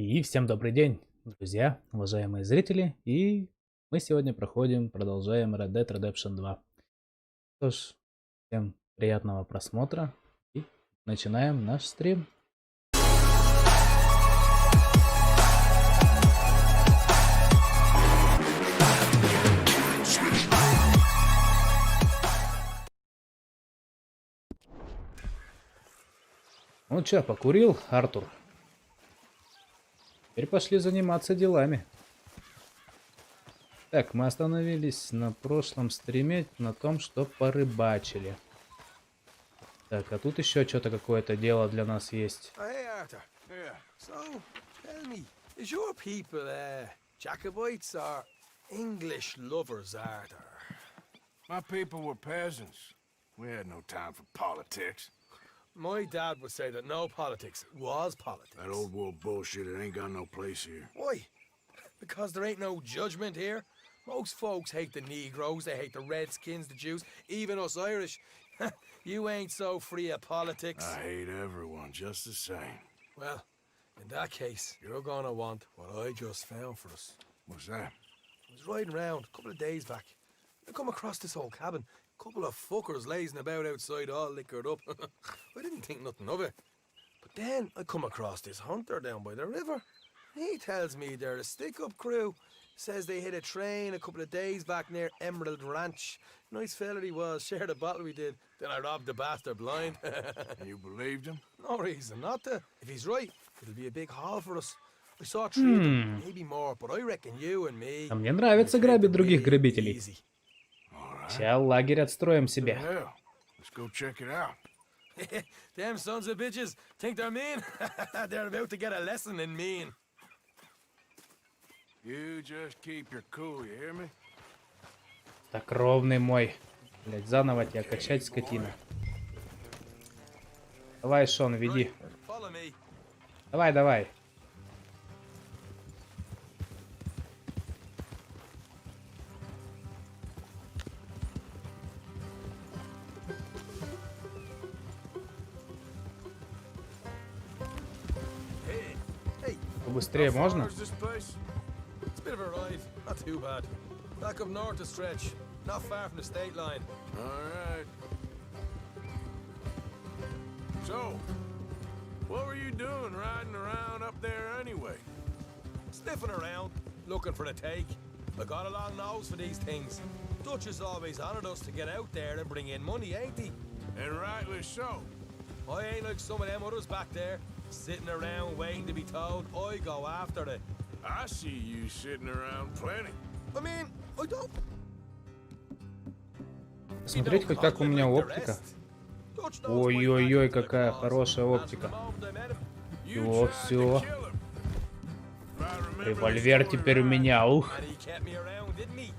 И всем добрый день, друзья, уважаемые зрители, и мы сегодня продолжаем Red Dead Redemption 2. Что ж, всем приятного просмотра и начинаем наш стрим. Ну чё, покурил, Артур? Теперь пошли заниматься делами. Так, мы остановились на прошлом стриме на том, что порыбачили. Так, а тут еще что-то какое-то дело для нас есть. Hey Arthur. Yeah. So, tell me, is your people Jacobites or English lovers, Arthur? My people were peasants. We had no time for politics. My dad would say that no politics was politics. That old world bullshit, it ain't got no place here. Why? Because there ain't no judgment here. Most folks hate the Negroes, they hate the Redskins, the Jews, even us Irish. You ain't so free of politics. I hate everyone just the same. Well, in that case, you're gonna want what I just found for us. What's that? I was riding around a couple of days back. I come across this old cabin. Couple of fuckers lazing about outside all liquored up. I didn't think nothing of it. But then I come across this hunter down by the river. He tells me they're a stick-up crew. Says they hit a train a couple of days back near Emerald Ranch. Nice fella he was, shared a bottle we did. Then I robbed the bastard blind. And you believed him? No reason not to. If he's right, it'll be a big haul for us. I saw three of them, maybe more, but I reckon you and me... А мне нравится грабить других грабителей. Easy. Сейчас лагерь отстроим The себе. hell? Let's go check it out. Them sons of bitches think they're mean. They're about to get a lesson in mean. You just keep your cool, you hear me? Так, ровный мой. Блять, заново тебя качать, скотина. Давай, Шон, веди. Follow me. Давай, давай. Hey, hey. Побыстрее можно? Where's this place? It's a bit of a ride. Not too bad. Back up north to stretch. Not far from the state line. All right. So, what were you doing riding around up there anyway? Sniffing around, looking for the take. I got a long nose for these things. Dutch has always honored us to get out there and bring in money, ain't he? And rightly so. I ain't like some of them others back there, sitting around waiting to be told. I go after it. I see you sitting around plenty. I mean, I don't... Смотреть хоть как у меня оптика. Ой-ой-ой, какая хорошая оптика. You О, tried to все. kill him. If I remember the Револьвер story теперь у right, меня, ух. And he kept me around, didn't he?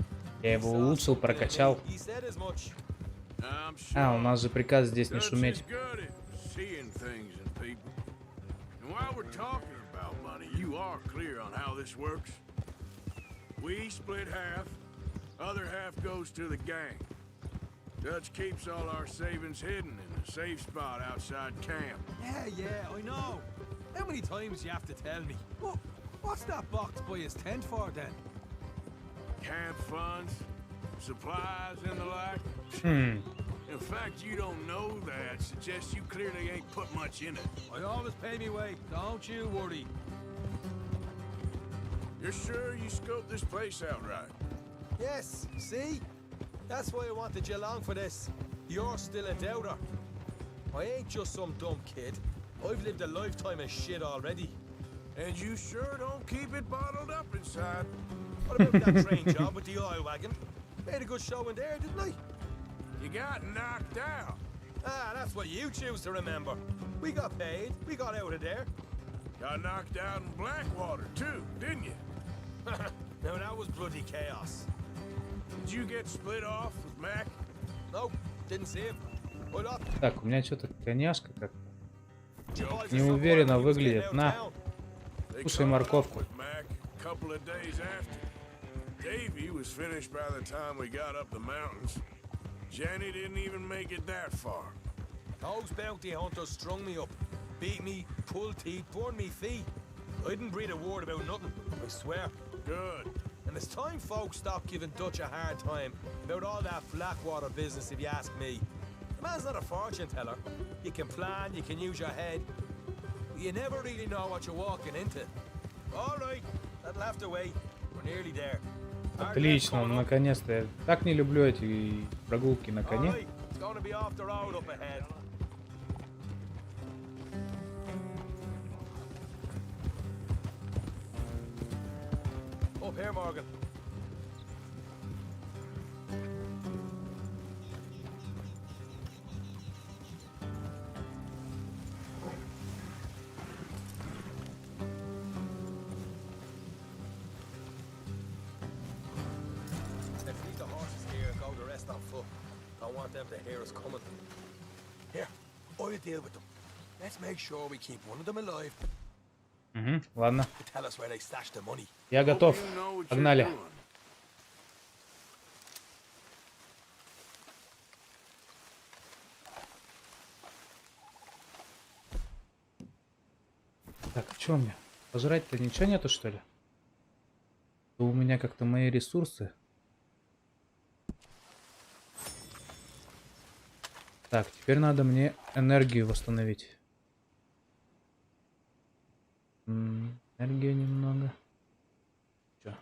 Я его улучшил, прокачал. He said as much. I'm А, у sure нас же приказ здесь не Dutch шуметь. is good at seeing things in people. And while we're talking about money, you are clear on how this works. We split half, other half goes to the gang. Dutch keeps all our savings hidden in a safe spot outside camp. Yeah, I know. How many times you have to tell me? What's that box by his tent for then? Camp funds, supplies, and the like. Хм. In fact, you don't know that suggests you clearly ain't put much in it. I always pay me way, don't you worry. You're sure you scoped this place out right? Yes, see? That's why I wanted you along for this. You're still a doubter. I ain't just some dumb kid. I've lived a lifetime of shit already. And you sure don't keep it bottled up inside. What about that train job with the oil wagon? Made a good show in there, didn't I? You got knocked out. Ah, that's what you choose to remember. We got paid. We got out of there. Got knocked out in Blackwater, too, didn't you? Now that was bloody chaos. Did you get split off with Mac? Nope, didn't see him. Hold up. Так, у меня что-то коняшка как Boys неуверенно are so выглядит. far На, downtown. They Кушай caught up морковку. with Mac a couple of days after. Davey was finished by the time we got up the mountains. Jenny didn't even make it that far. Those bounty hunters strung me up, beat me, pulled teeth, burned me feet. I didn't breathe a word about nothing, I swear. Good. And it's time folks stop giving Dutch a hard time about all that Blackwater business, if you ask me. The man's not a fortune teller. You can plan, you can use your head, but you never really know what you're walking into. All right, that'll have to wait. We're nearly there. Отлично, наконец-то. Я так не люблю эти прогулки на коне. Alright, it's gonna be off the road up ahead. Up here, Morgan. Let's leave the horses here and go the rest on foot. Don't want them to hear us coming. Here, I'll deal with them. Let's make sure we keep one of them alive Угу, ладно. to tell us where they stashed the money. Я готов. You know what you're Погнали. doing. Так, а что у меня? Пожрать-то ничего нету, что ли? То у меня как-то мои ресурсы. Так, теперь надо мне энергию восстановить. Энергия немного. Чё?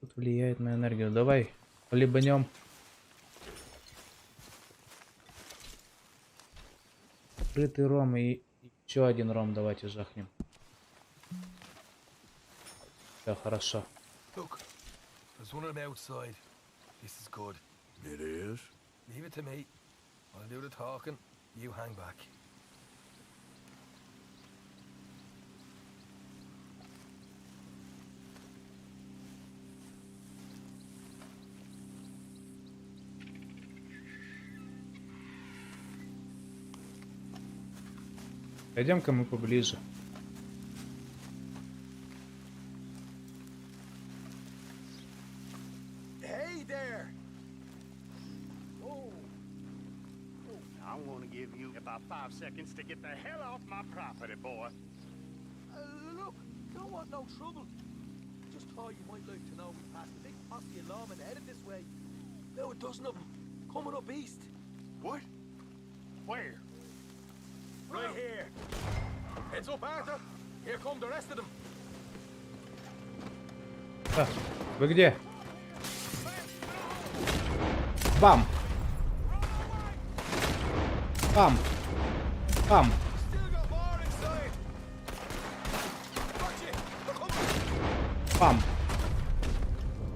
Тут влияет на энергию. Давай, хлебанем. Открытый ром и еще один ром давайте жахнем. Все хорошо. Look, there's one of them outside. This is good. It is. Leave it to me. I'll do the talking. You hang back. Пойдем-ка мы поближе. Hey there! Oh, I want to give you about 5 seconds to get the hell off my property, boy. look, don't want no trouble. Just thought you might like to know we passed a big posse of lawmen headed this way. Now a dozen of them coming up east. What? Where? Right here. Heads up, Arthur. Here come the rest of them. Так, вы где? Бам! Бам! Бам! Still got more inside. Watch it. They're coming. Бам!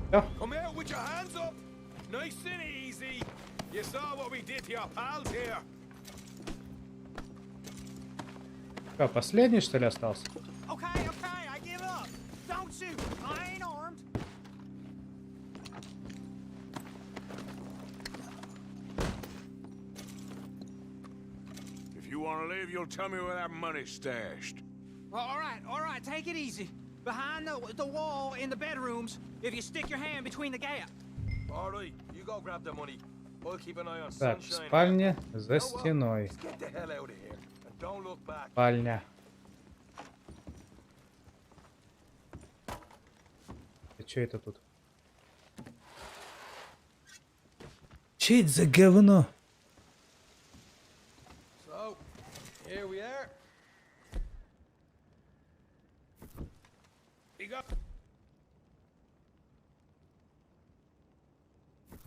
Всё? Come out with your hands up. Nice and easy. You saw what we did to your pals here. Что, последний, что ли, остался? Okay, I give up. Don't shoot. I ain't armed. If you want to leave, you'll tell me where that money's stashed. All right, take it easy. Behind the wall in the bedrooms, if you stick your hand between the gap. All right, you go grab the money. We'll keep an eye on Так, в sunshine. спальне за You know what? стеной. Just get the hell out of here and don't look back. Спальня. А что это тут? Че это за говно? So, here we are. We got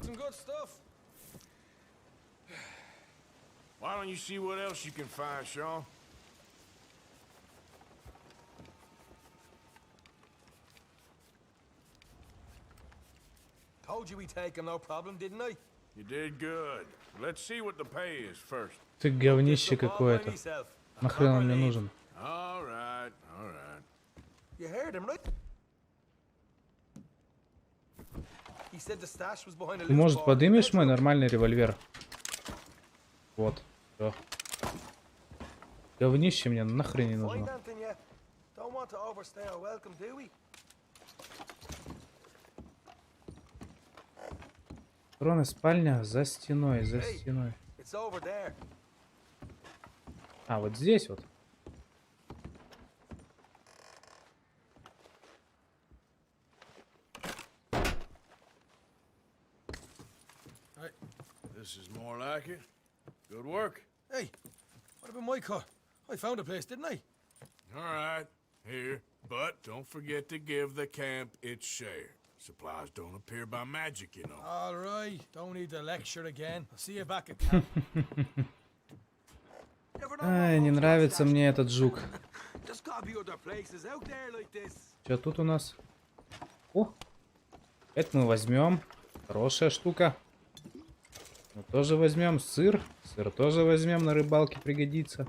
some good stuff. Why don't you see what else you can find, Sean? Told you we take him, no problem, didn't I? You did good. Let's see what the pay is first. Ты говнище какое-то. Нахрен он мне нужен? All right, all right. You heard him, right? He said the stash was behind a Ты, loose может, bar in the подымешь мой bedroom. нормальный револьвер? Вот. Всё. Говнище мне нахрен не Find нужно. anything yet? Don't want to overstay our welcome, do we? Патроны, спальня за стеной, за Hey. стеной. It's over there. А, вот здесь вот. like it. Good work. Hey, what about my car? I found a place, didn't I? All right, here. But don't forget to give the camp its share. Supplies don't appear by magic, you know. All right, don't need the lecture again. I'll see you back at camp. Ай, не нравится мне этот жук. There's gotta be other places out there like this. Что тут у нас? О, это мы возьмем. Хорошая штука. Мы тоже возьмем сыр. Сыр тоже возьмем, на рыбалке пригодится.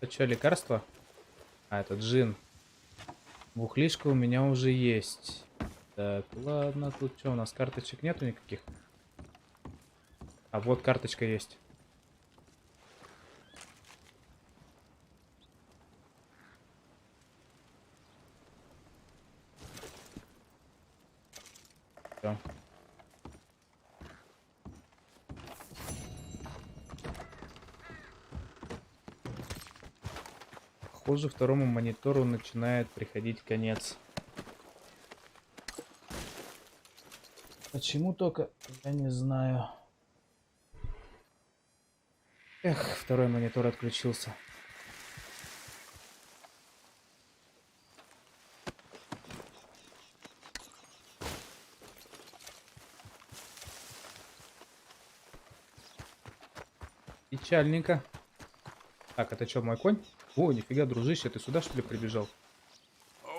Это что, лекарство? А, это джин. Бухлишка у меня уже есть. Так, ладно, тут что, у нас карточек нету никаких? А вот карточка есть. Всё. Похоже, второму монитору начинает приходить конец. Почему только? Я не знаю. Эх, второй монитор отключился. Печальненько. Так, это что, мой конь? О, нифига, дружище, ты сюда, что ли, прибежал?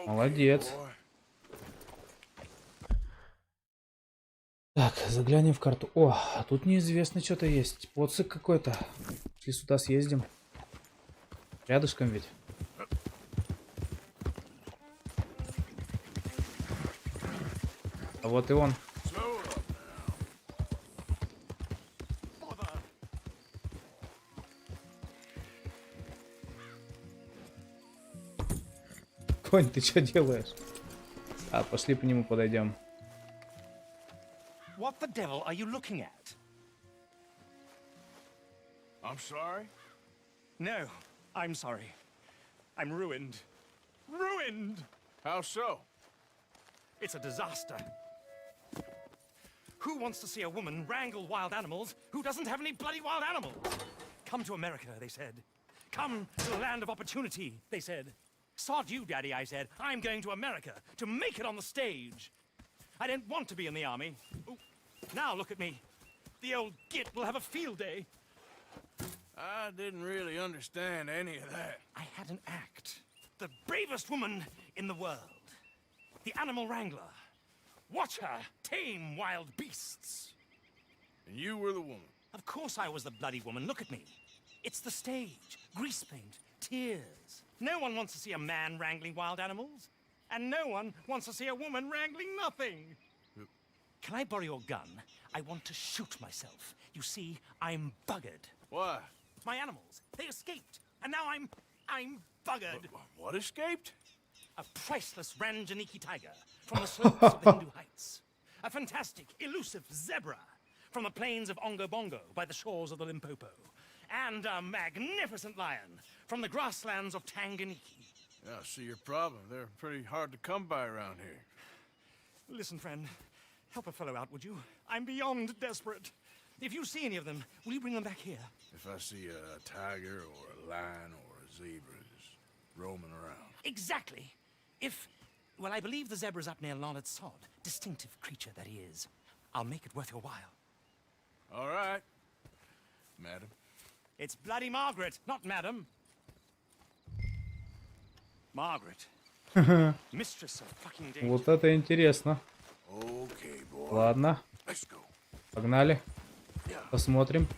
Молодец. Так, заглянем в карту. О, а тут неизвестно что-то есть. Поцик какой-то. Пошли сюда съездим. Рядышком ведь. А вот и он. Конь, ты что делаешь? А, пошли по нему подойдем. What the devil are you looking at? I'm sorry? No, I'm sorry. I'm ruined. Ruined! How so? It's a disaster. Who wants to see a woman wrangle wild animals who doesn't have any bloody wild animals? Come to America, they said. Come to the land of opportunity, they said. Sod you, Daddy, I said. I'm going to America to make it on the stage. I didn't want to be in the army. Ooh, now look at me. The old git will have a field day. I didn't really understand any of that. I had an act. The bravest woman in the world. The animal wrangler. Watch her tame wild beasts. And you were the woman. Of course I was the bloody woman. Look at me. It's the stage. Grease paint. Tears. No one wants to see a man wrangling wild animals. And no one wants to see a woman wrangling nothing. Can I borrow your gun? I want to shoot myself. You see, I'm buggered. Why? My animals, they escaped. And now I'm buggered. What escaped? A priceless Ranjaniki tiger from the slopes of the Hindu Heights. A fantastic, elusive zebra from the plains of Ongo Bongo by the shores of the Limpopo. And a magnificent lion from the grasslands of Tanganyika. Yeah, I see your problem. They're pretty hard to come by around here. Listen, friend, help a fellow out, would you? I'm beyond desperate. If you see any of them, will you bring them back here? If I see a tiger or a lion or a zebra just roaming around. Exactly. Well, I believe the zebra's up near Larned Sod. Distinctive creature that he is. I'll make it worth your while. All right, madam. It's bloody Margaret, not madam. Margaret. Mistress of fucking danger. Вот это интересно. Okay, boy. Ладно, Let's go. погнали. Посмотрим.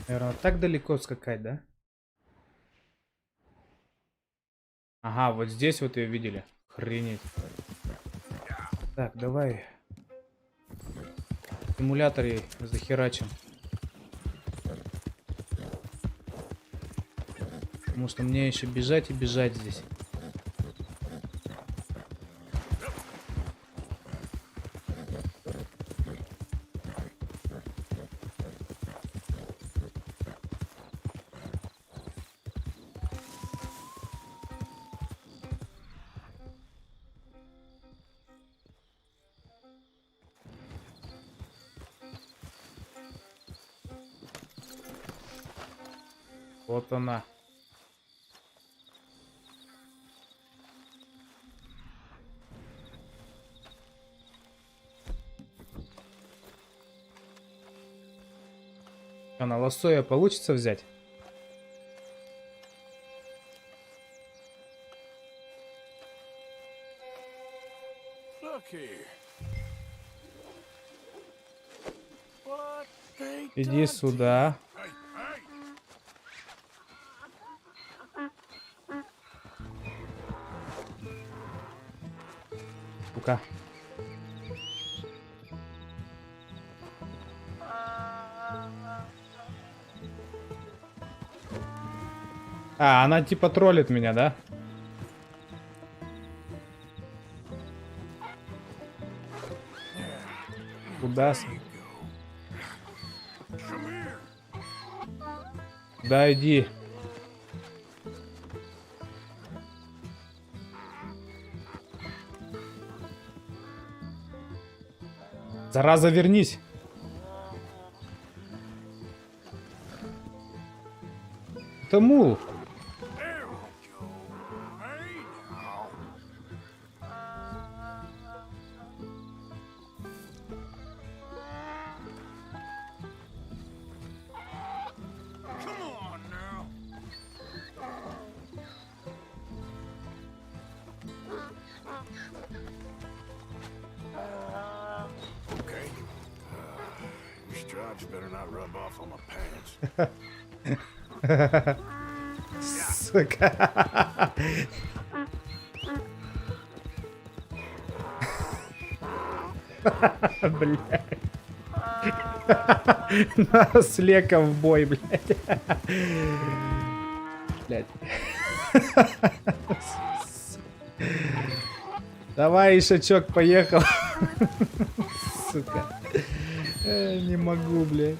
Наверное, так далеко скакать, да? Ага, вот здесь вот ее видели. Охренеть. Так, давай Симуляторе захерачим. Потому что мне еще бежать и бежать здесь. Вот она. А на лассо получится взять? Look here. What they Иди done to сюда. you? Hey, hey. Сука. А, она типа троллит меня, да? Куда? Да, иди. Зараза, вернись. Это мул. There we go. Hey now. Come on now. Okay. Your stripes better not rub off on my pants. Сука. Блядь. С Леком в бой, блядь. Блядь. Давай, Ишачок, поехал. Сука. Не могу, блядь.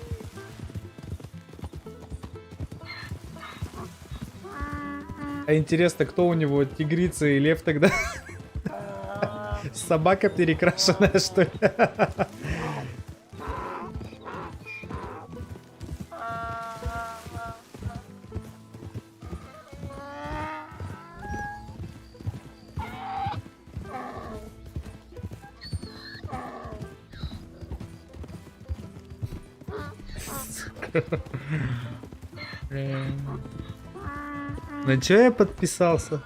А интересно, кто у него, тигрица и лев тогда? Собака перекрашенная, что ли? На чё я подписался?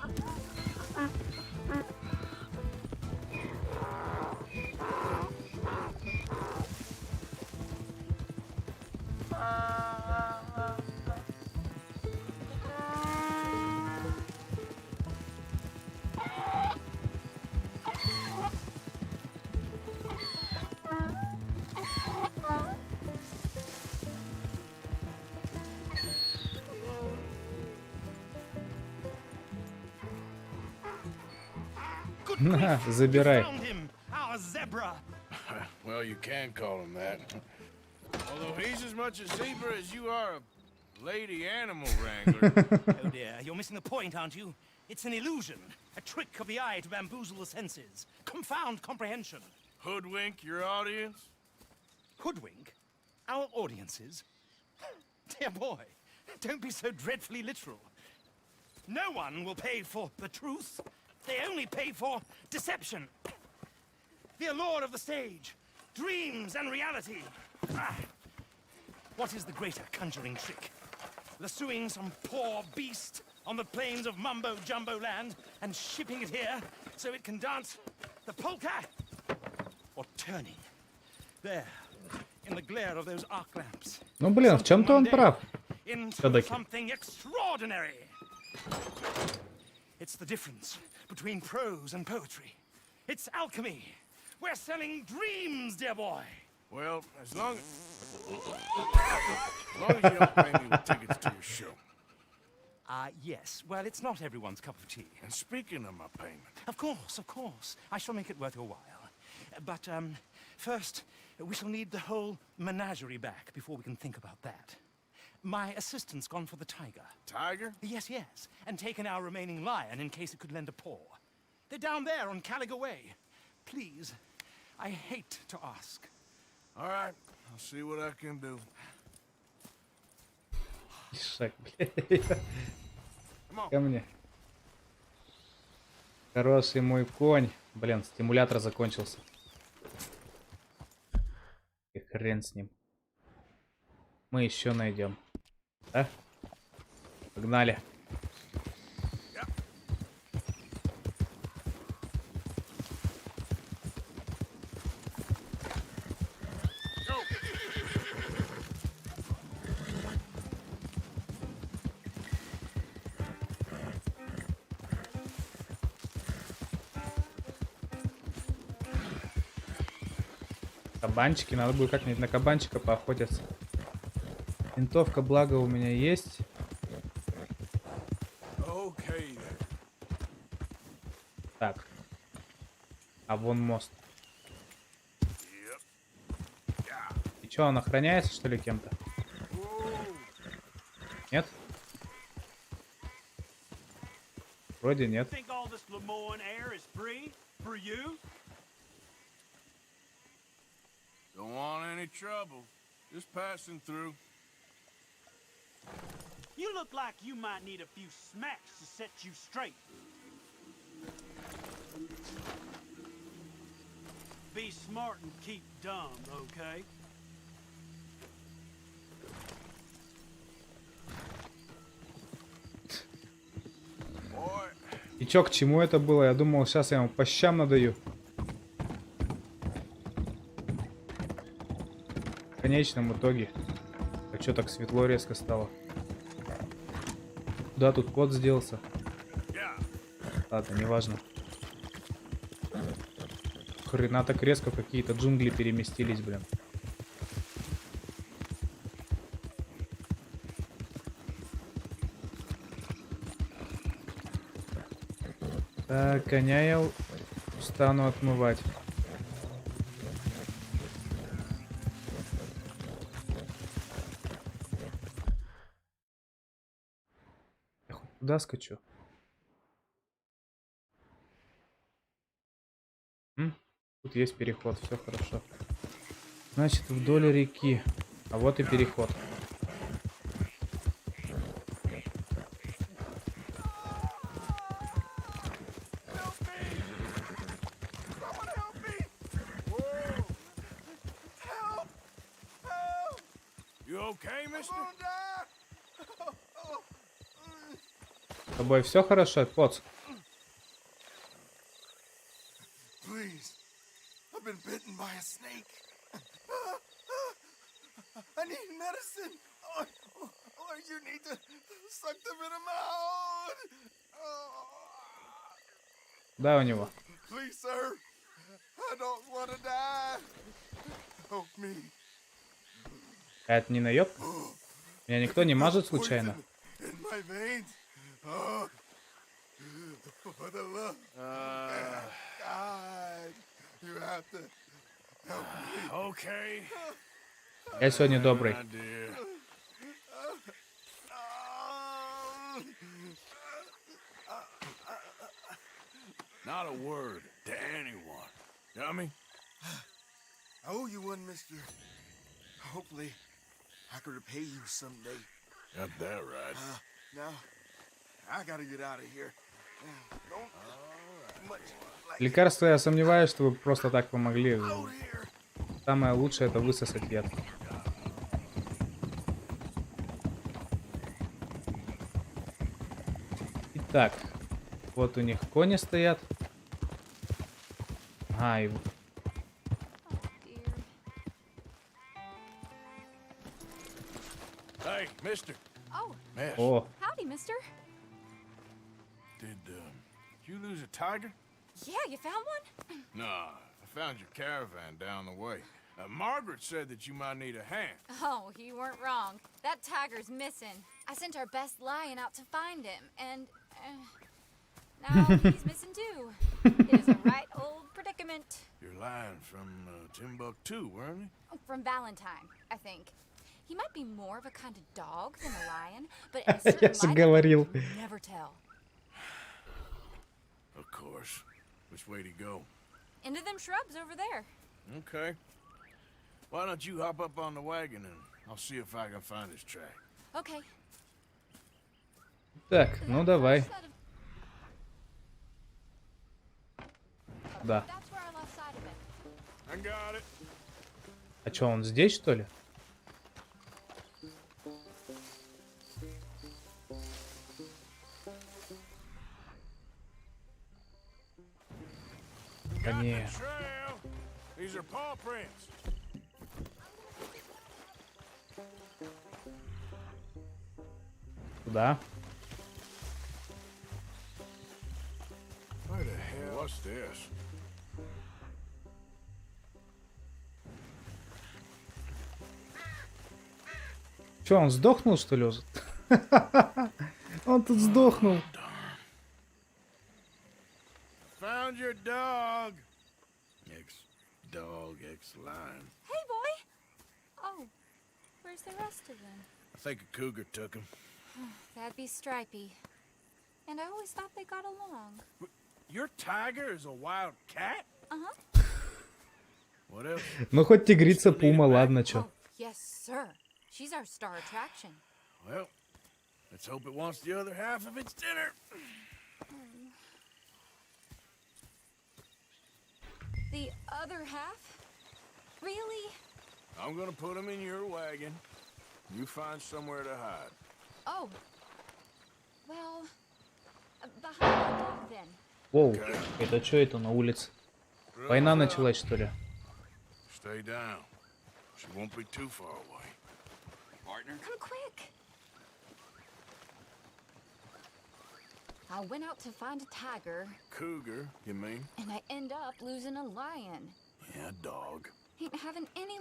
На, забирай. Found him, our zebra. Well, you can call him that. Although he's as much a zebra as you are a lady animal wrangler. Oh dear, you're missing the point, aren't you? It's an illusion, a trick of the eye to bamboozle the senses, confound comprehension. Hoodwink your audience? Hoodwink our audiences? Dear boy, don't be so dreadfully literal. No one will pay for the truth. They only pay for deception. The allure of the stage, dreams and reality. What is the greater conjuring trick? Lassoing some poor beast on the plains of mumbo-jumbo land and shipping it here so it can dance the polka? Or turning there in the glare of those arc lamps? Ну, блин, в чем-то он прав. Into Всё-таки. something extraordinary. It's the difference between prose and poetry. It's alchemy. We're selling dreams, dear boy. Well, as long as you don't pay me with tickets to your show. Yes. Well, it's not everyone's cup of tea. And speaking of my payment, Of course. I shall make it worth your while. But, first, we shall need the whole menagerie back before we can think about that. My assistant's gone for the tiger. Tiger? Yes, and taken our remaining lion in case it could lend a paw. They're down there on Caliga Way. Please, I hate to ask. All right, I'll see what I can do. Шаг, блядь. Come on. Ко мне. Хороший мой конь. Блин, стимулятор закончился. И хрен с ним. Мы еще найдем. Да? Погнали. Кабанчики, надо будет как-нибудь на кабанчика поохотиться. Винтовка, благо, у меня есть. Okay, then. Так. А вон мост. Yep. Yeah. И что, он охраняется, что ли, кем-то? Whoa. Нет? Вроде нет. Think all this Lemoyne air is free for you? Don't want any trouble. Just passing through. You look like you might need a few smacks to set you straight. Be smart and keep dumb, okay? Boy, И чё, к чему это было? Я думал, сейчас я ему по щам надаю. В конечном итоге. А чё так светло резко стало? Куда тут кот сделался? yeah. Ладно, неважно. Хрена так резко в какие-то джунгли переместились, блин. Так, коня я стану отмывать. Я хоть куда скачу? Тут есть переход, все хорошо. Значит, вдоль реки. А вот и переход. You okay, mister? С тобой все хорошо, Поц? Please. I've been bitten by a snake. I need medicine. Or you need to suck the venom out. Да, у него. Please, sir. I don't want to die. Help me. А это не наебка? Меня никто не мажет случайно? In my veins. Oh. For the love of God. You have to help me. Okay. Я сегодня добрый. Idea. Not a word to anyone. Dummy? I owe you one, mister. Hopefully, I could repay you someday. Got that right. Now, I gotta get out of here. Don't much like Лекарства я сомневаюсь, что вы просто так помогли. out here. Самое лучшее это высосать яд. Итак, вот у них кони стоят. А, и... Hey, mister. Oh, Miss. О, howdy, mister. Did you lose a tiger? Yeah, you found one? Nah, I found your caravan down the way. Margaret said that you might need a hand. Oh, you weren't wrong. That tiger's missing. I sent our best lion out to find him, and now he's missing too. It is a right old predicament. You're lying from Timbuktu, weren't you? From Valentine, I think. He might be more of a kind of dog than a lion, but in a certain же light, говорил. you can never tell. Of course. Which way to go? Into them shrubs over there. Okay. Why don't you hop up on the wagon and I'll see if I can find his track. Okay. Так, ну давай. Да. That's where I lost sight of it. I got it. А чё, он здесь, что ли? Да Got не. the trail. These are paw prints. Куда? Where the hell? What's this? Чё, он сдохнул, что ли? Он тут сдохнул. Found your dog. Ex-dog, ex-lion. Hey, boy. Oh, where's the rest of them? I think a cougar took him. That'd be Stripey. And I always thought they got along. Your tiger is a wild cat? Uh-huh. What else? Ну хоть тигрица пума, ладно, чё. Oh, yes, sir. She's our star attraction. Well, let's hope it wants the other half of its dinner. The other half? Really? I'm gonna put him in your wagon. You find somewhere to hide. Oh. Well, behind the dog, then. Воу, это чё это на улице? Война началась, что ли? Stay down. She won't be too far away. Partner? Come quick. I went out to find a tiger, Cougar, you mean? and I end up losing a lion. Yeah, dog. Ain't having any...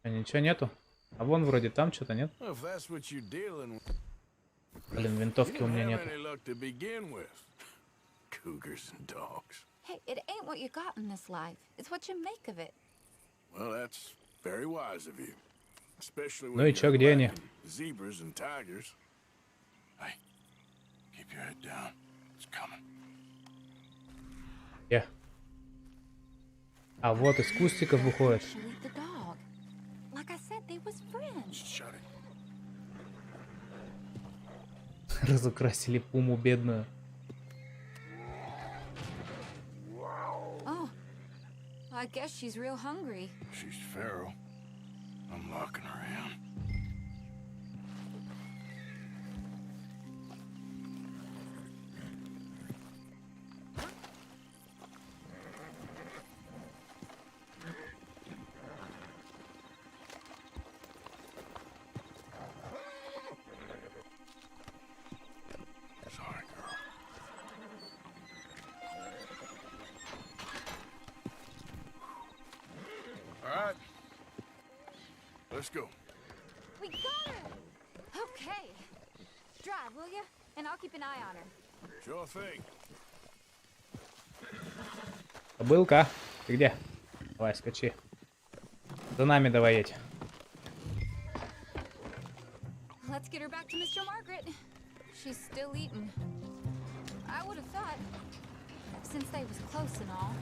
А ничего нету? А вон вроде там что-то нет? Well, if that's what you're dealing with, Блин, винтовки у меня have нету. any luck to begin with. Cougars and dogs. Hey, it ain't what you got in this life. It's what you make of it. Well, that's very wise of you. Especially Ну when и чё, you're где они? lacking zebras and tigers. Hey, keep your head down. It's coming. Где? А вот из кустиков выходит. Actually, the dog. Like I said, they was friends. Shut it. Разукрасили пуму бедную. Oh, I guess she's real hungry. She's feral. I'm locking her in. Sorry, girl. All right. Let's go. We got her! Okay. Drive, will you? And I'll keep an eye on her. Sure thing. Кобылка, ты где? Давай, скачи. За нами давай едь. Let's get her back to Mr. Margaret. She's still eating. I would have thought, since they was close and all.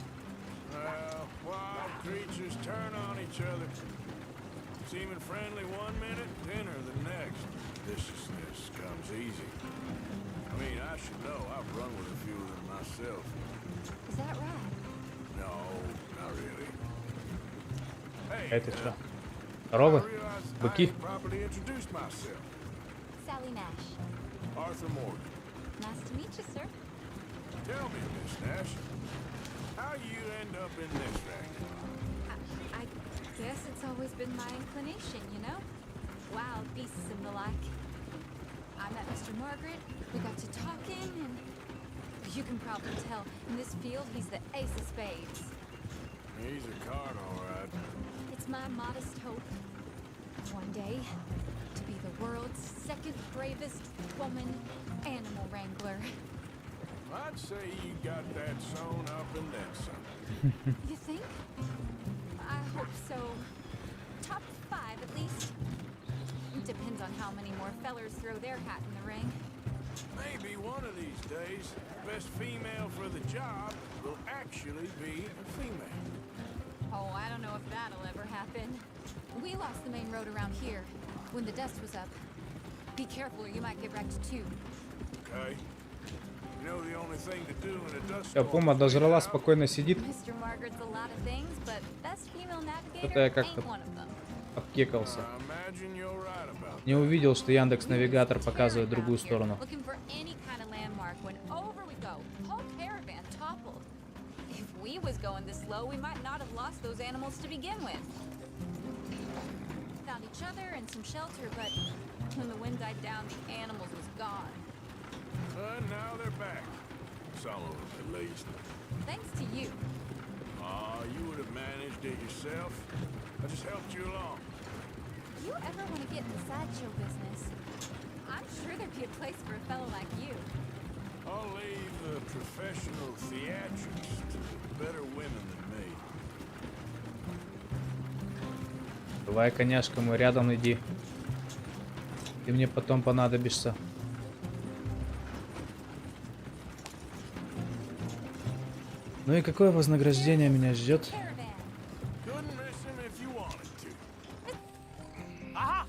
Well, wild creatures turn on each other. Seeming friendly one minute, dinner the next. Viciousness comes easy. I mean, I should know. I've run with a few of them myself. Is that right? No, not really. Hey, Это что? I Коровы? realize I Быки? ain't properly introduced myself. Sally Nash. Arthur Morgan. Nice to meet you, sir. Tell me, Miss Nash, how you end up in this racket? I guess it's always been my inclination, you know? Wild beasts and the like. I met Mr. Margaret, we got to talking, and you can probably tell, in this field, he's the ace of spades. He's a card, all right. It's my modest hope one day to be the world's second bravest woman animal wrangler. I'd say you got that sewn up and then some. You think? I hope so. Top 5 at least. Depends on how many more fellers throw their hat in the ring. Maybe one of these days, the best female for the job will actually be a female. Oh, I don't know if that'll ever happen. We lost the main road around here when the dust was up. Be careful or you might get wrecked too. Okay. You know the only thing to do in a dust Все, Пума дожрала, спокойно сидит. Mr. Margaret's a lot of things, but best female Это я navigator как-то ain't one of them. обкекался. I imagine you're right about Не увидел, что Яндекс Навигатор показывает другую сторону. Looking for any kind of landmark when over we go. Whole caravan toppled. If we was going this slow, we might not have lost those animals to begin with. Found each other and some shelter, but when the wind died down, the animals was gone. Now they're back. Some of them, at least. Thanks to you. You would have managed it yourself. I just helped you along. If you ever want to get in the sideshow business, I'm sure there'd be a place for a fellow like you. I'll leave the professional theatrics to better women than me. Давай, коняшка, мой, рядом иди. Ты мне потом понадобишься. Ну и какое вознаграждение меня ждет? Couldn't miss him if you wanted to. Aha!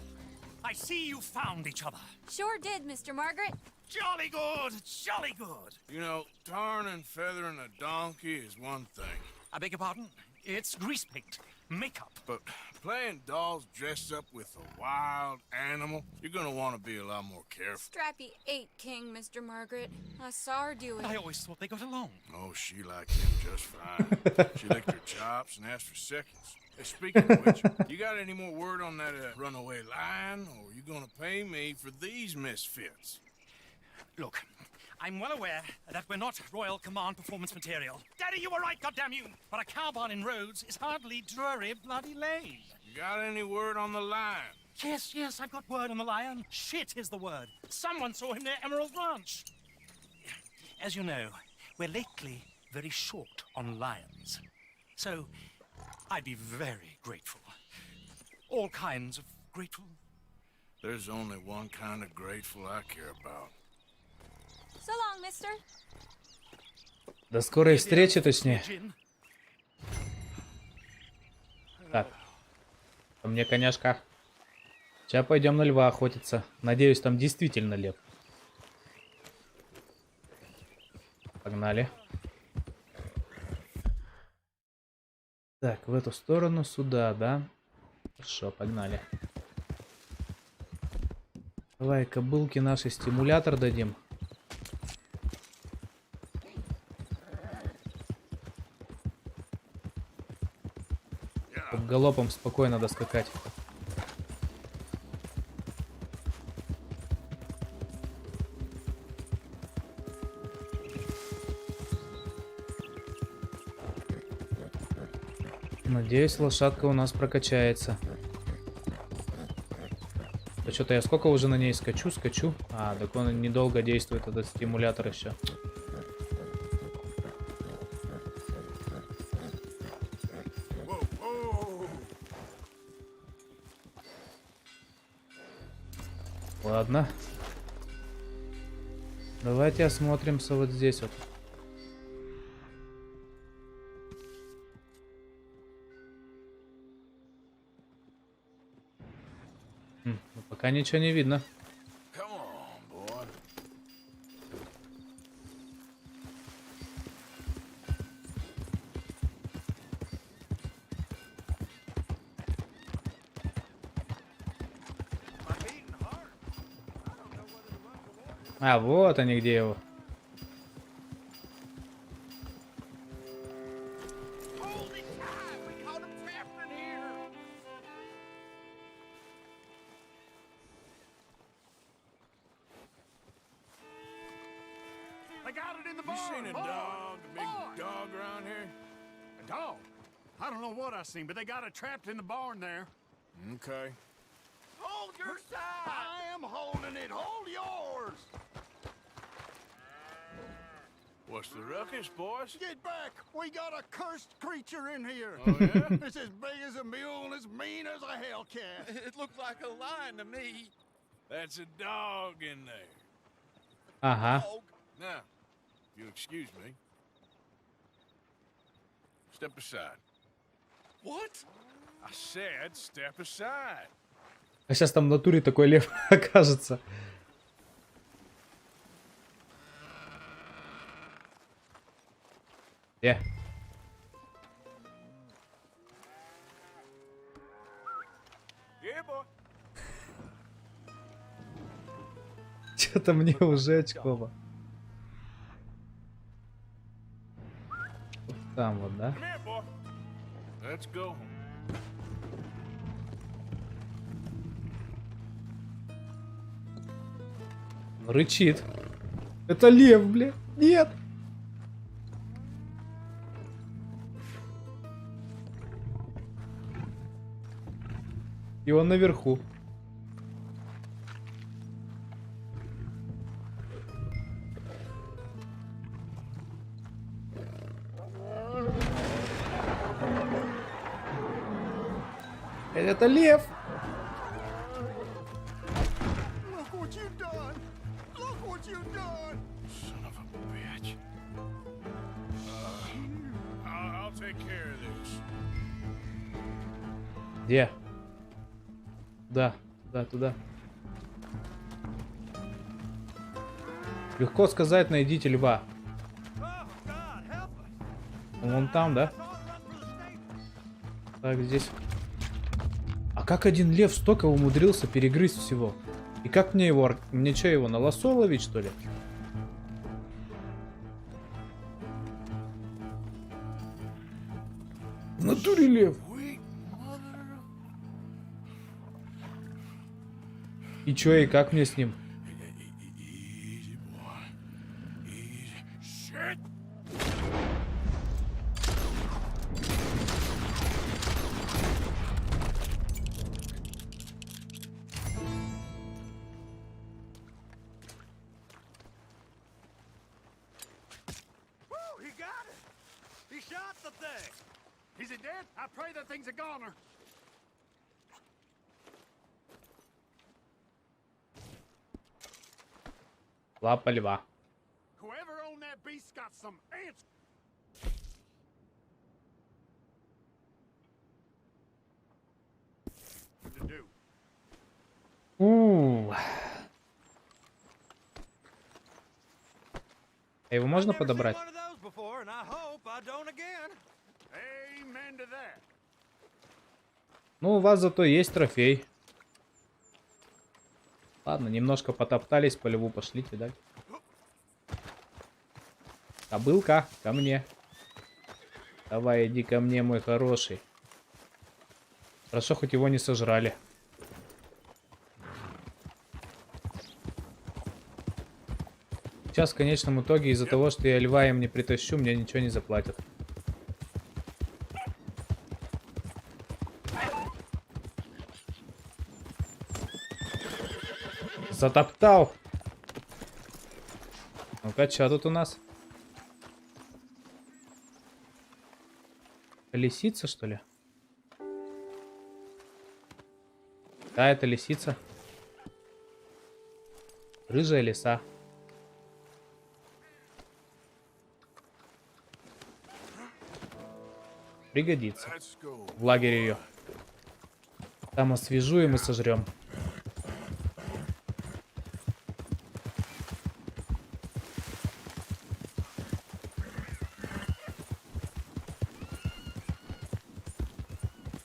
I see you found each other. Sure did, Mr. Margaret. Jolly good, jolly good. You know, tarring and feathering a donkey is one thing. I beg your pardon? It's grease paint, makeup. But playing dolls dressed up with a wild animal, you're gonna want to be a lot more careful. Strappy ate King, Mr. Margaret. I saw her do it. I always thought they got along. Oh, she liked him just fine. She licked her chops and asked for seconds. Hey, speaking of which, you got any more word on that runaway lion, or are you gonna pay me for these misfits? Look, I'm well aware that we're not Royal Command performance material. Daddy, you were right, goddamn you! But a cow barn in Rhodes is hardly Drury Bloody Lane. Got any word on the lion? Yes, I've got word on the lion. Shit is the word. Someone saw him near Emerald Ranch. As you know, we're lately very short on lions. So, I'd be very grateful. All kinds of grateful. There's only one kind of grateful I care about. So long, mister. До скорой встречи, точнее. Так. По мне, коняшка. Сейчас пойдем на льва охотиться. Надеюсь, там действительно лев. Погнали. Так, в эту сторону, сюда, да? Хорошо, погнали. Давай кобылке нашей стимулятор дадим. Чтоб галопом спокойно доскакать. Надеюсь, лошадка у нас прокачается. Да что-то я сколько уже на ней скачу. А, так он недолго действует, этот стимулятор еще. Ладно. Давайте осмотримся вот здесь вот. Пока ничего не видно. А, вот они где его. You seen a dog, a big dog around here? A dog? I don't know what I seen, but they got it trapped in the barn there. Okay. Hold your side! I am holding it. Hold yours! What's the ruckus, boys? Get back! We got a cursed creature in here. Oh, yeah? It's as big as a mule and as mean as a hellcat. It looked like a lion to me. That's a dog in there. Ага. Now, if you'll excuse me. Step aside. What? I said step aside. А сейчас там в натуре такой лев окажется. Yeah, boy. Что-то мне уже очково. Вот там вот, да? Come here, boy. Let's go. Рычит. Это лев, бля. Нет. И он наверху. Это лев. Look what you've done! Look what you've done! Son of a bitch. I'll take care of this. Где? Да, туда, туда. Легко сказать, найдите льва. Он вон там, да? Так, здесь. А как один лев столько умудрился перегрызть всего? И как мне его... Мне что, его на лосо ловить, что ли? В натуре лев. И чё, и как мне с ним? Easy, boy. Easy. Shit! Woo, he got it! He shot the thing! Is it dead? I pray that thing's a goner. Лапа льва. Whoever owned that beast got some ants. To do. А его можно подобрать? Amen to that. Ну, у вас зато есть трофей. Ладно, немножко потоптались по льву, пошлите, да? Кобылка, ко мне. Давай, иди ко мне, мой хороший. Хорошо, хоть его не сожрали. Сейчас, в конечном итоге, из-за того, что я льва им не притащу, мне ничего не заплатят. Затоптал. Ну-ка, что тут у нас? Лисица, что ли? Да, это лисица. Рыжая лиса. Пригодится. В лагере ее. Там освежу и мы сожрем.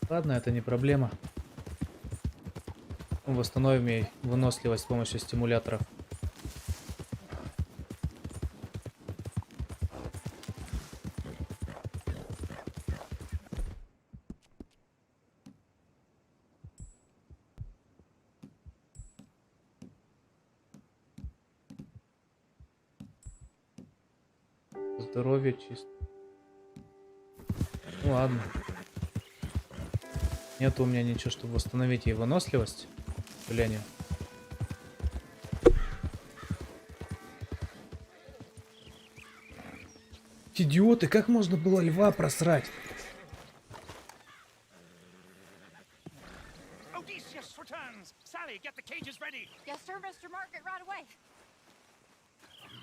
Ладно, это не проблема. Восстановим ей выносливость с помощью стимуляторов. Здоровье чисто. Ну ладно. Нет у меня ничего, чтобы восстановить ей выносливость. К сожалению. Идиоты, как можно было льва просрать? Odysseus returns. Sally, get the cages ready. Yes, sir, Mr. Market, right away.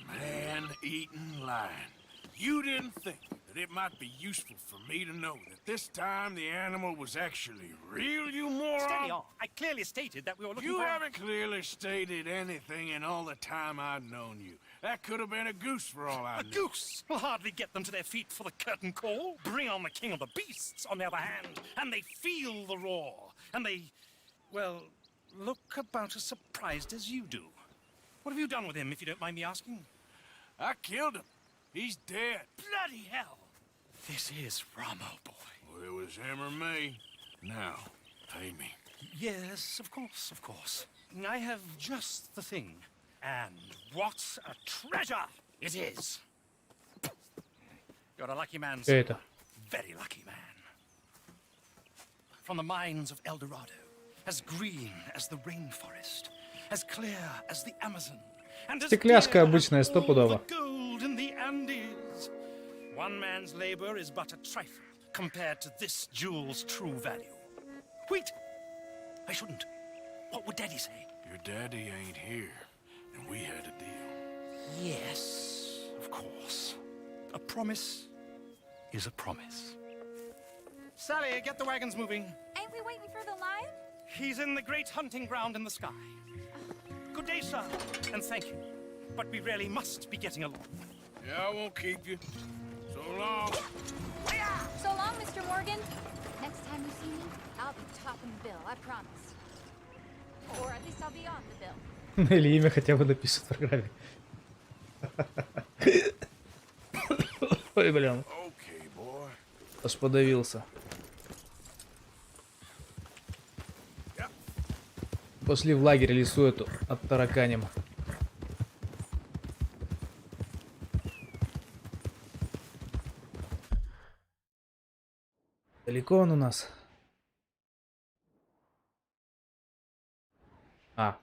Man-eating lion. You didn't think that it might be useful for me to know that this time the animal was actually real, you moron? Steady on. I clearly stated that we were looking You for... haven't clearly stated anything in all the time I've known you. That could have been a goose for all I A knew. goose will hardly get them to their feet for the curtain call. Bring on the king of the beasts, on the other hand, and they feel the roar. And they, well, look about as surprised as you do. What have you done with him, if you don't mind me asking? I killed him. He's dead. Bloody hell! This is Ramo, boy. Well, it was him or me. Now, pay me. Yes, of course, of course. I have just the thing. And what a treasure it is! You're a lucky man, sir. Это. Very lucky man. From the mines of El Dorado, as green as the rainforest, as clear as the Amazon, and as Стекляшка dear обычная, as all стопудово. the gold in the Andes. One man's labor is but a trifle compared to this jewel's true value. Wait! I shouldn't. What would Daddy say? Your daddy ain't here, and we had a deal. Yes, of course. A promise is a promise. Sally, get the wagons moving. Ain't we waiting for the lion? He's in the great hunting ground in the sky. Good day, sir, and thank you. But we really must be getting along. Yeah, I won't keep you. So long. So long, Mr. Morgan. Next time you see me, I'll be topping the bill, I promise. Or at least I'll be on the bill. Или имя хотя бы напишет в программе. Ой, блин. Okay, boy. Аж подавился. Пошли в лагерь лесу эту оттараканим. Далеко он у нас? А.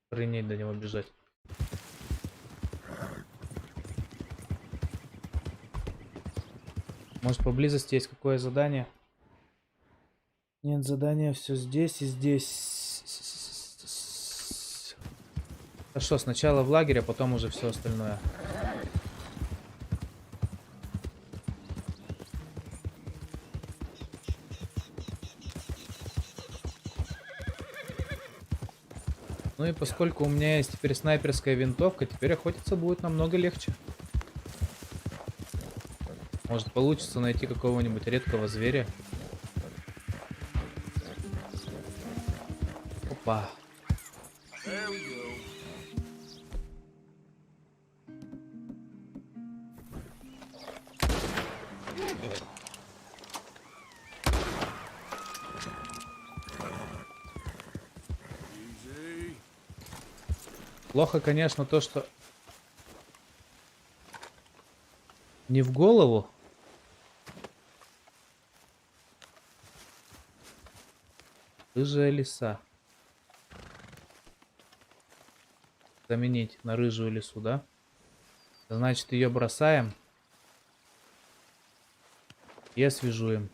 Охренеть до него бежать. Может, поблизости есть какое задание? Нет задания, все здесь и здесь. Хорошо, сначала в лагере, а потом уже все остальное. Ну и поскольку у меня есть теперь снайперская винтовка, теперь охотиться будет намного легче. Может, получится найти какого-нибудь редкого зверя. Опа. Плохо, конечно, то, что не в голову. Рыжая лиса. Заменить на рыжую лису, да? Значит, ее бросаем и освежуем.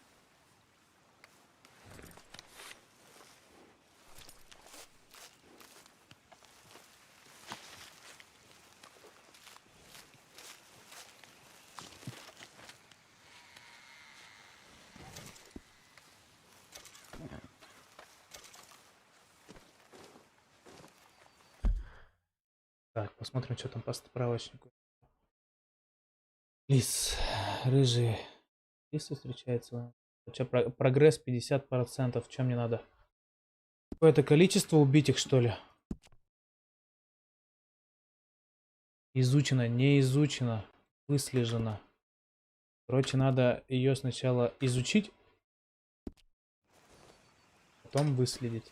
Так, посмотрим, что там по справочнику. Лис, рыжий. Лисы встречается. Прогресс 50%. Чем мне надо? Какое-то количество убить их, что ли? Изучено, не изучено, выслежено. Короче, надо ее сначала изучить, потом выследить.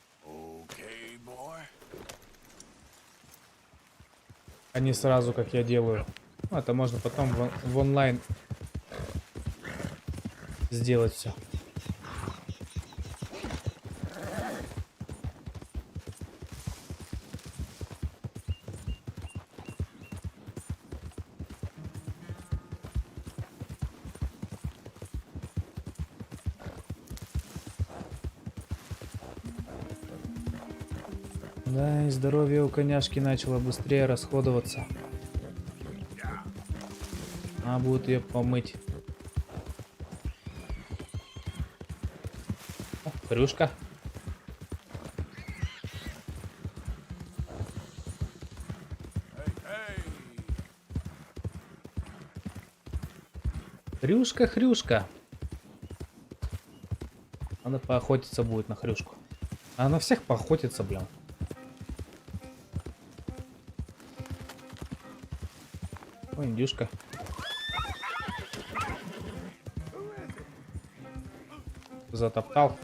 А не сразу, как я делаю. Ну, это можно потом в онлайн сделать все. Да, и здоровье у коняшки начало быстрее расходоваться. Надо будет ее помыть. О, хрюшка. Хрюшка, хрюшка. Надо поохотиться будет на хрюшку. А на всех поохотиться, блин. Ой, индюшка. Затоптал.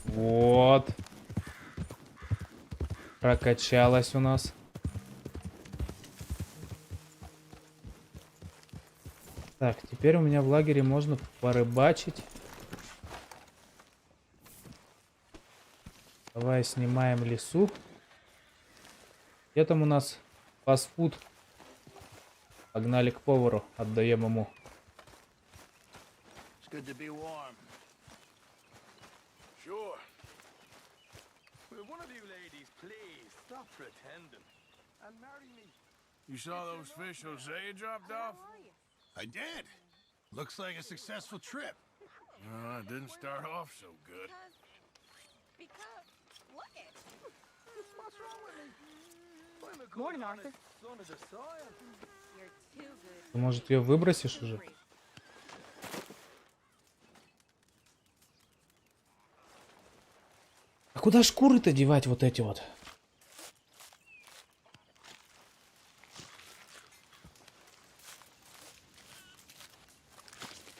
Вот. Прокачалась у нас. Так, теперь у меня в лагере можно порыбачить. Давай снимаем лесу. Где там у нас фастфуд? Погнали к повару, отдаем ему. You saw those fish Jose dropped off? I did. Looks like a successful trip. It didn't start off so good. Because look it. What's wrong with me? Morning, Arthur. Son of the soil. You're too good. Ты, может, ее выбросишь уже? А куда шкуры-то девать вот эти вот?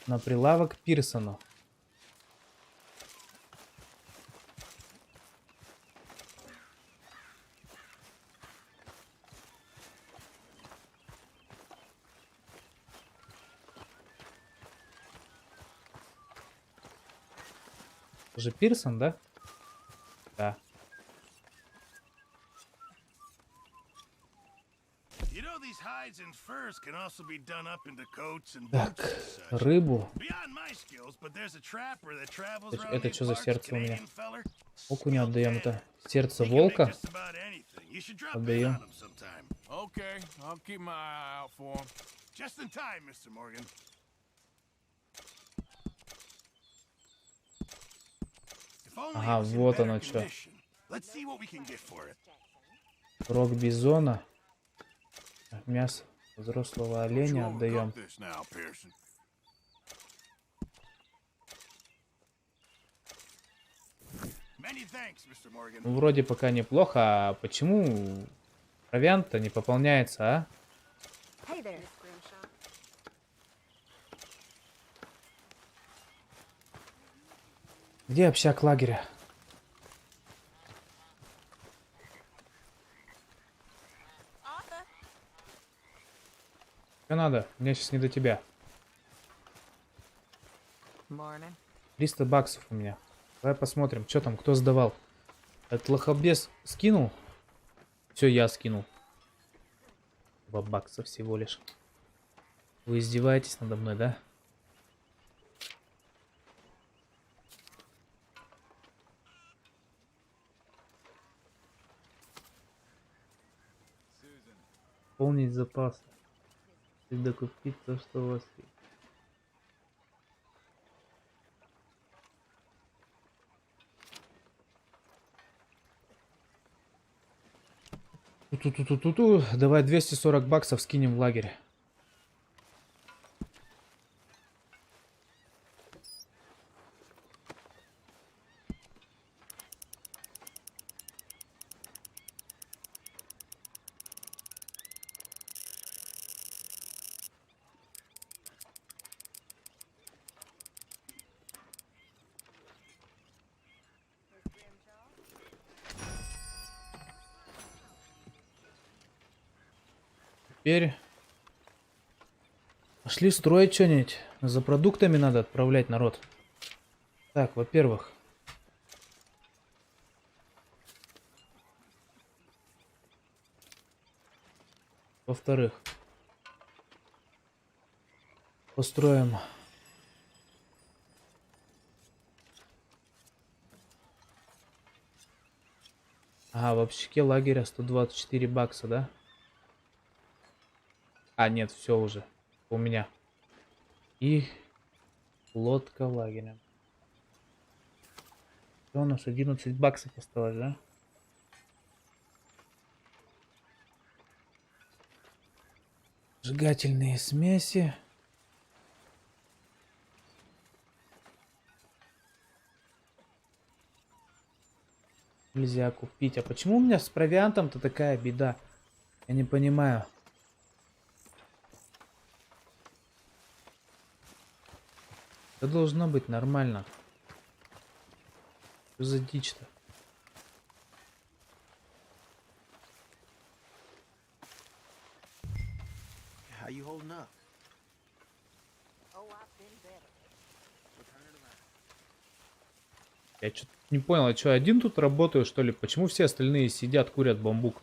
На прилавок Пирсону. Уже Пирсон, да? Да. You know these hides and furs can also be done up into coats and Так, boots and such. рыбу. Beyond my skills, but there's a trapper that travels around Это these что за parts, сердце у меня? Canadian feller. Окуня отдаем. Это сердце He can make волка. just about anything. You should drop in Отдаем. on him sometime. Okay, I'll keep my eye out for him. Just in time, Mr. Morgan. If only Ага, it was in вот better оно чё. condition. Let's see what we can get for it. Рог бизона. Мясо взрослого You оленя won't отдаем. cook this now, Pearson. Many thanks, Mr. Morgan. Ну, вроде пока неплохо. А почему провиант-то не пополняется, а? Hey there. Где общак лагеря? Что надо? Мне сейчас не до тебя. 300 баксов у меня. Давай посмотрим, что там, кто сдавал. Этот лохобес скинул? Все, я скинул. 2 бакса всего лишь. Вы издеваетесь надо мной, да? Пополнить запасы. И докупить то, что у вас есть. Ту-ту-ту-ту-ту. Давай 240 баксов скинем в лагерь. Теперь пошли строить что-нибудь. За продуктами надо отправлять народ. Так, во-первых. Во-вторых. Построим А, в общаге лагеря 124 бакса, да? А, нет, все уже. У меня. И лодка лагеря. Что у нас 11 баксов осталось, да? Сжигательные смеси. Нельзя купить. А почему у меня с провиантом-то такая беда? Я не понимаю. Это должно быть нормально. Что за дичь-то? How you holding up? Я что-то не понял, я что, один тут работаю, что ли? Почему все остальные сидят, курят бамбук?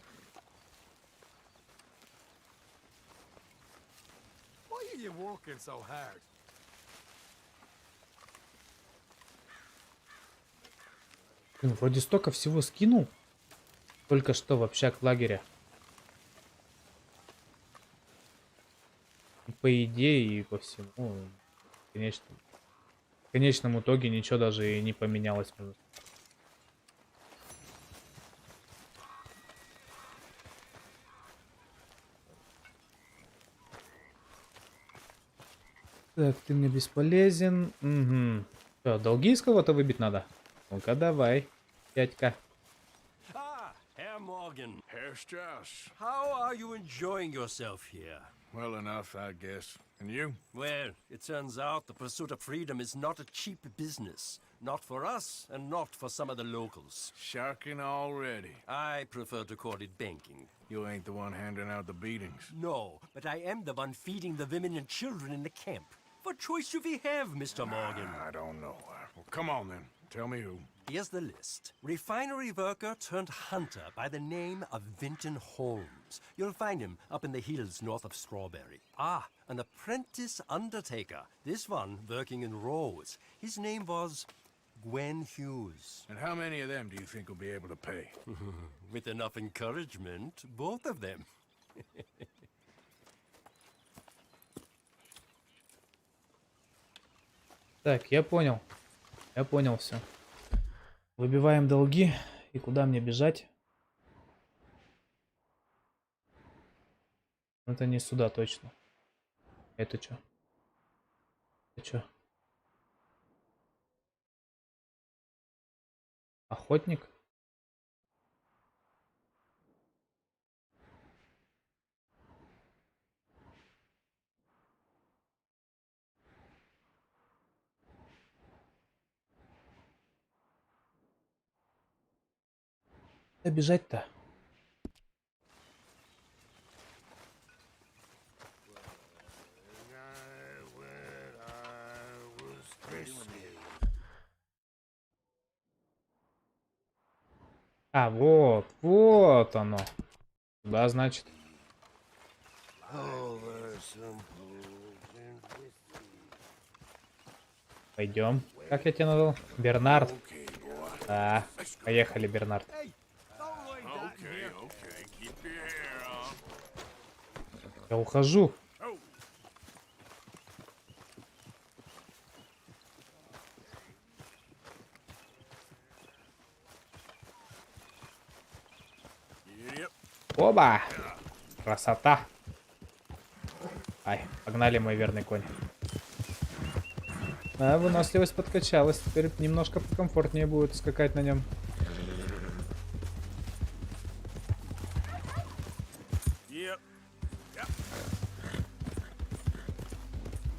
Why are you working so hard? Блин, вроде столько всего скинул. Только что в общак лагеря. И по идее, и по всему. В конечном итоге ничего даже и не поменялось. Так, ты мне бесполезен. Угу. Что, долги из кого-то выбить надо? Ну-ка, давай, дядька. Ah, Herr Morgan. Herr Strauss. How are you enjoying yourself here? Well enough, I guess. And you? Well, it turns out the pursuit of freedom is not a cheap business. Not for us, and not for some of the locals. Sharking already. I prefer to call it banking. You ain't the one handing out the beatings. No, but I am the one feeding the women and children in the camp. What choice do we have, Mr. Morgan? I don't know. Well, come on then. Tell me who. Here's the list. Refinery worker turned hunter by the name of Vinton Holmes. You'll find him up in the hills north of Strawberry. Ah, an apprentice undertaker. This one working in rows. His name was Gwen Hughes. And how many of them do you think will be able to pay? With enough encouragement, both of them. Так, я понял. Я понял все. Выбиваем долги. И куда мне бежать? Это не сюда точно. Это что? Это что? Охотник? Куда бежать-то? А, вот оно. Да, значит. Пойдем. Как я тебя назвал? Бернард. Да, поехали, Бернард. Okay, okay. Keep your hair on. Я ухожу. Yep. Оба! Красота! Ай, погнали, мой верный конь. Да, выносливость подкачалась. Теперь немножко покомфортнее будет скакать на нем. Yep.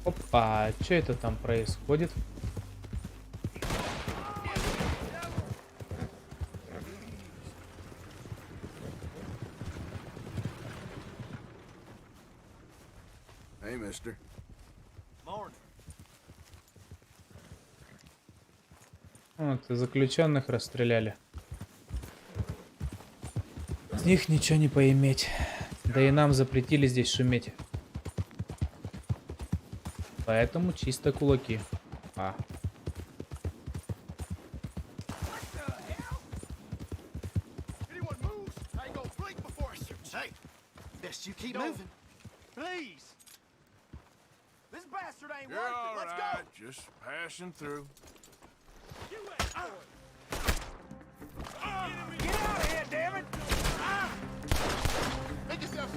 Опа, что это там происходит? Hey, mister. Morning. Вот, и заключенных расстреляли. С них ничего не поиметь. Да и нам запретили здесь шуметь. Поэтому чисто кулаки. А. Just you keep moving. Please. This bastard ain't You're worth all it. Let's right. go. Just passing through. You wait for it. Get out of here, damn it! Make yourself.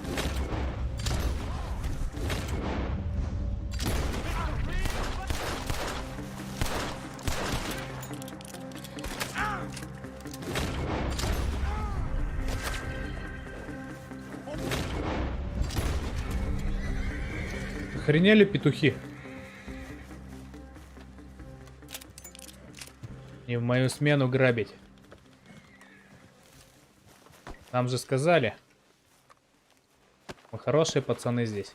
Охренели петухи. Не в мою смену грабить. Нам же сказали. Мы хорошие пацаны здесь.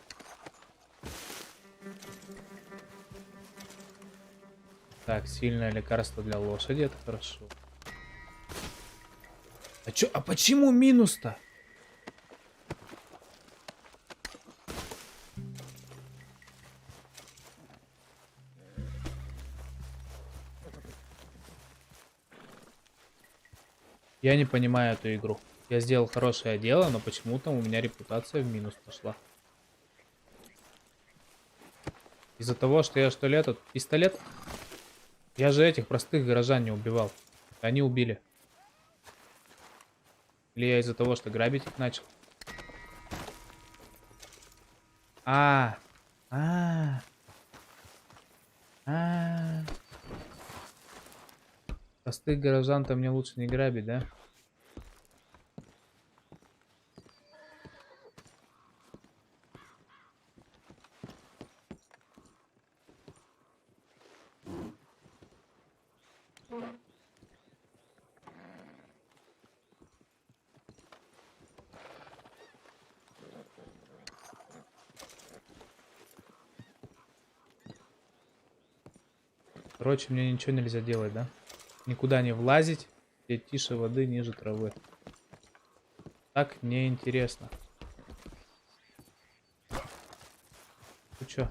Так, сильное лекарство для лошади, это хорошо. А почему минус-то? Я не понимаю эту игру. Я сделал хорошее дело, но почему-то у меня репутация в минус пошла. Из-за того, что я, что ли, этот пистолет... Я же этих простых горожан не убивал. Они убили. Или я из-за того, что грабить их начал? Простых горожан-то мне лучше не грабить, да? Короче, мне ничего нельзя делать, да? Никуда не влазить, где тише воды, ниже травы. Так неинтересно. Ты чё?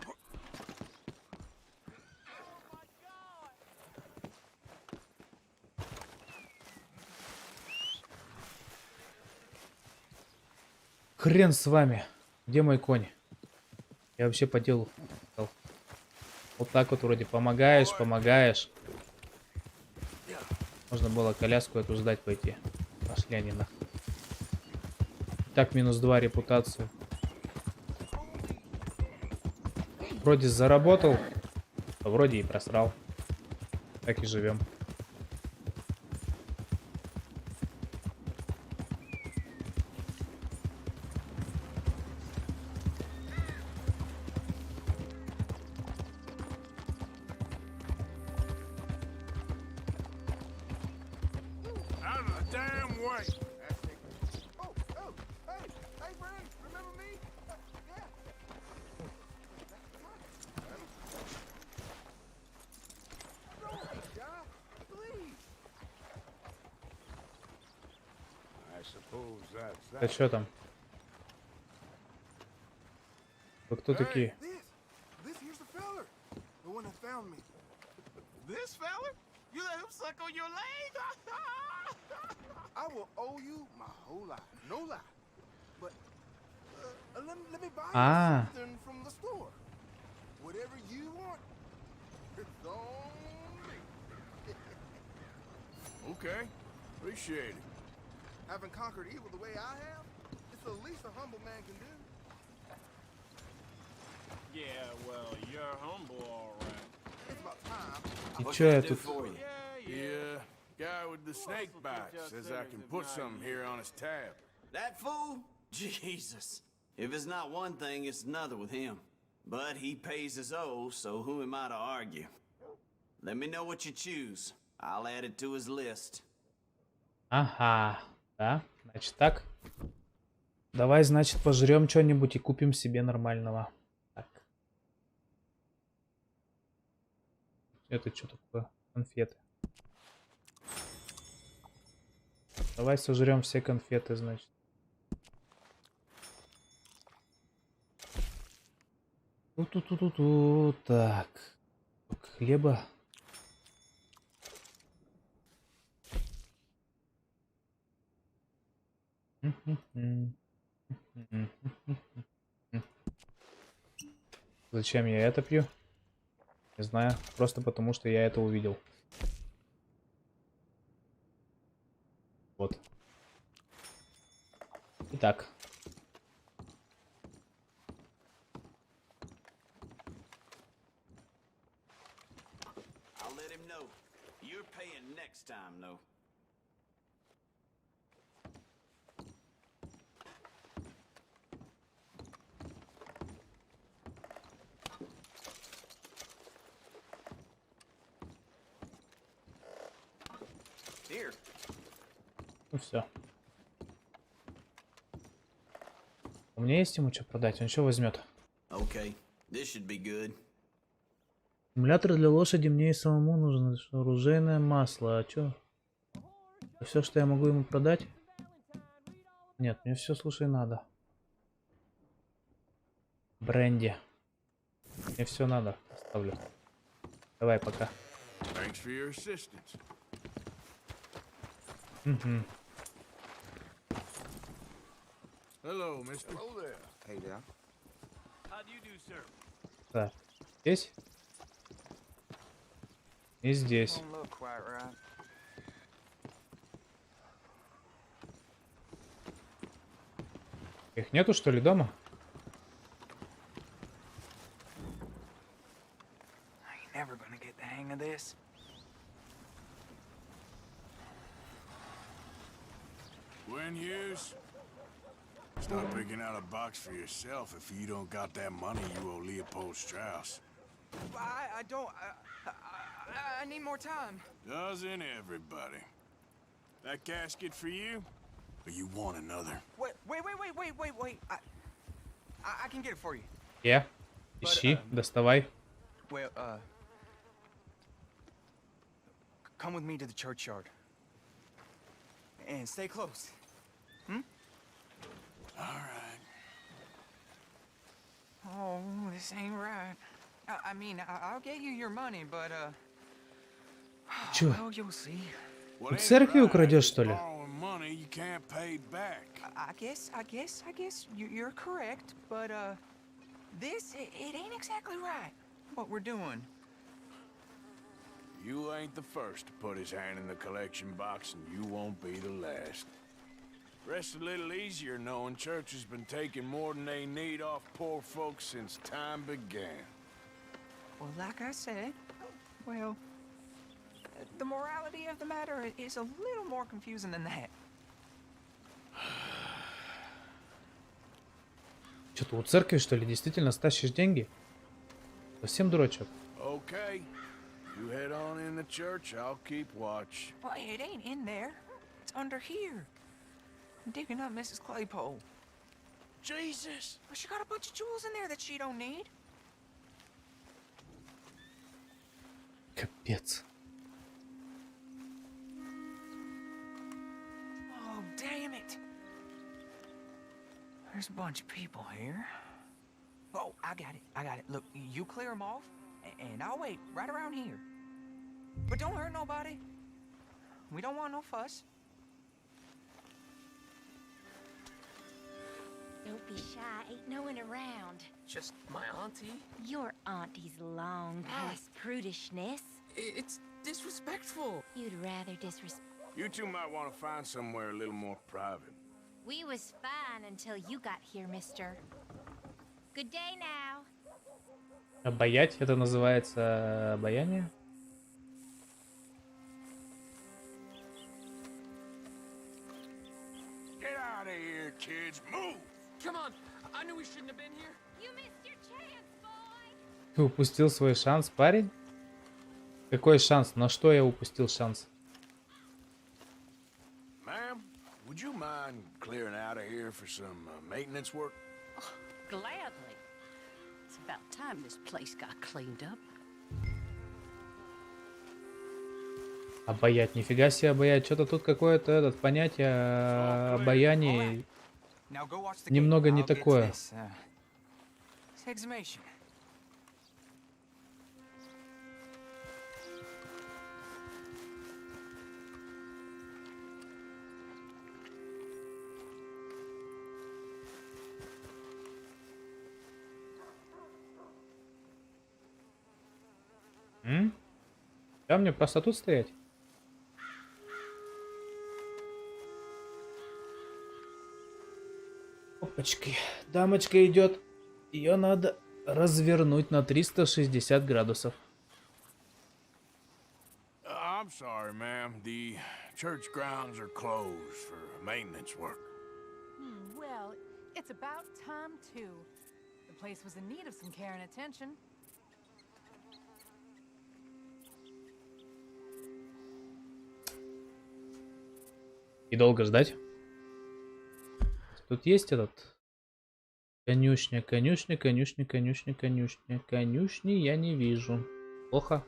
Хрен с вами. Где мой конь? Я вообще по делу. Вот так вот вроде помогаешь. Можно было коляску эту сдать пойти. Пошли они нахуй. Так, -2 репутацию. Вроде заработал, а вроде и просрал. Так и живем. Да что там? Вы кто такие? This here's the feller. The one that found me. This fella? You let him suck on your leg? I will owe you my whole life. No lie. But let me buy you something from the store. Whatever you want. It's on me. Okay. Appreciate it. Having conquered evil the way I have, it's the least a humble man can do. Yeah, well, you're humble, all right. It's about time. И чё я тут? Yeah, guy with the snake bite says I can put something here on his tab. That fool? Jesus. If it's not one thing, it's another with him. But he pays his owe, so who am I to argue? Let me know what you choose. I'll add it to his list. Ага, да, значит так. Давай, значит, пожрем что-нибудь и купим себе нормального. Так. Это что такое? Конфеты. Давай сожрем все конфеты, значит. Ту-ту-ту-ту-ту. Так. Хлеба. Зачем я это пью? Не знаю. Просто потому, что я это увидел. Вот. Итак. I'll let him know. You're paying next time, though. Here. Ну все. У меня есть ему что продать? Он что возьмет? Okay, this should be good. Аккумулятор для лошади мне и самому нужен. Оружейное масло. А чё? Все, что я могу ему продать? Нет, мне все, слушай, надо. Бренди. Мне все надо. Оставлю. Давай, пока. Thanks for your assistance. Угу. Hello, mister. Hello there. Hey there. How do you do, sir? Так. Здесь? И здесь. Don't look quite right. Их нету, что ли, дома? I ain't never gonna get the hang of this. When Hughes? Start picking out a box for yourself if you don't got that money you owe Leopold Strauss. I don't. I need more time. Doesn't everybody? That casket for you? Or you want another? Wait. I can get it for you. Ищи, доставай. Well, come with me to the churchyard. And stay close. All right. Oh, this ain't right. I mean, I'll get you your money, but, Чё? well, you'll see. What У ain't церкви right украдешь, is что ли? borrowing money you can't pay back. I guess you're correct, but, this, it ain't exactly right, what we're doing. You ain't the first to put his hand in the collection box, and you won't be the last. Rest a little easier knowing church has been taking more than they need off poor folks since time began. Well, like I said, well, the morality of the matter is a little more confusing than that. Что-то у церкви, что ли, действительно стащишь деньги? Совсем дурачок. Okay, you head on in the church, I'll keep watch. Well, it ain't in there. It's under here. I'm digging up Mrs. Claypole. Jesus! Well, she got a bunch of jewels in there that she don't need. Капец. Oh, damn it. There's a bunch of people here. Oh, I got it. Look, you clear them off, and I'll wait right around here. But don't hurt nobody. We don't want no fuss. Don't be shy, ain't no one around. Just my auntie. Your auntie's long past prudishness. It's disrespectful. You'd rather disrespect. You two might want to find somewhere a little more private. We was fine until you got here, mister. Good day now. Обаять? Это называется обаяние? Get out of here, kids. Move! Come on. I knew we shouldn't have been here. You missed your chance, boy. Ты упустил свой шанс, парень? Какой шанс? На что я упустил шанс? Ma'am, would you mind clearing out of here for some maintenance work? Gladly. It's about time this place got cleaned up. Обаять. Нифига себе обаять. Что-то тут какое-то понятие обаяния Now go watch the немного game. не I'll get to такое. this, exhumation. Да, мне просто тут стоять? Опачки. Дамочка идет. Ее надо развернуть на 360 градусов. I'm sorry, ma'am. The church grounds are closed for maintenance work. Well, it's about time, too. The place was in need of some care and attention. И долго ждать? Тут есть этот... Конюшня, конюшня, конюшня, конюшня, конюшня. Конюшни я не вижу. Плохо.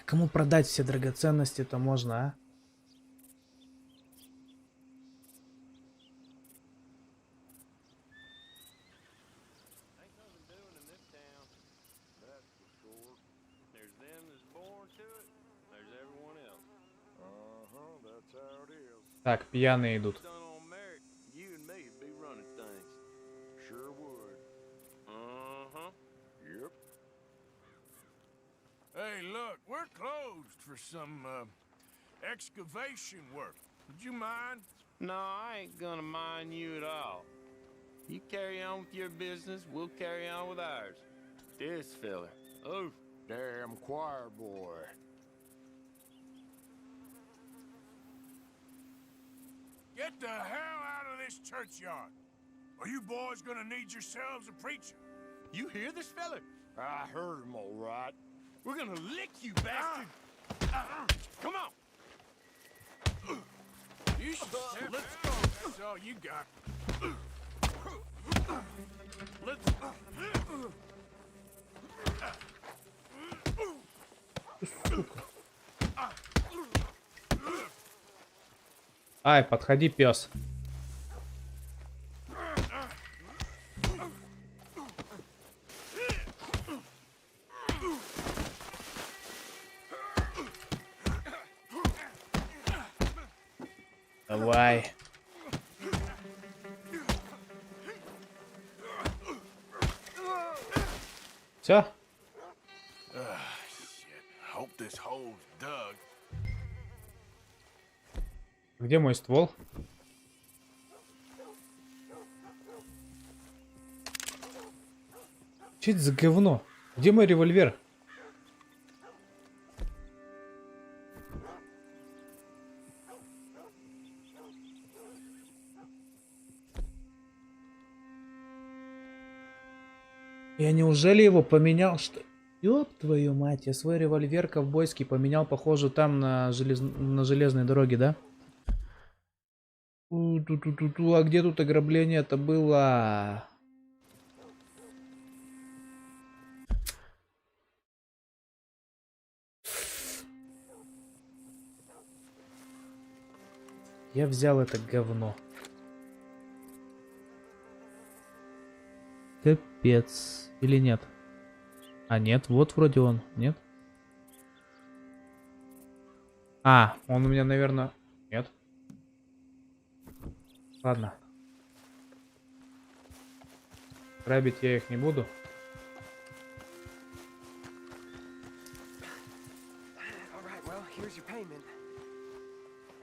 Кому продать все драгоценности-то можно, а? Так, пьяные идут. Hey, look, we're closed for some excavation work. Would you mind? No, I ain't gonna mind you at all. You carry on with your business, we'll carry on with ours. This fella. Oh, Damn choir boy. Get the hell out of this churchyard. Are you boys gonna need yourselves a preacher? you hear this fella? I heard him all right. We're gonna lick you, bastard! Come on! You should step Let's go. That's all you got. Let's... Ай, подходи, пес. Давай. Все? Hope this hole's dug. Где мой ствол? Че это за говно? Где мой револьвер? Я неужели его поменял, что... Ёб твою мать, я свой револьвер ковбойский поменял, похоже, там на железной дороге, да? А где тут ограбление-то было? Я взял это говно. Капец. Или нет? А, нет, вот вроде он. Нет? А, он у меня, наверное... Нет. Ладно. Грабить я их не буду.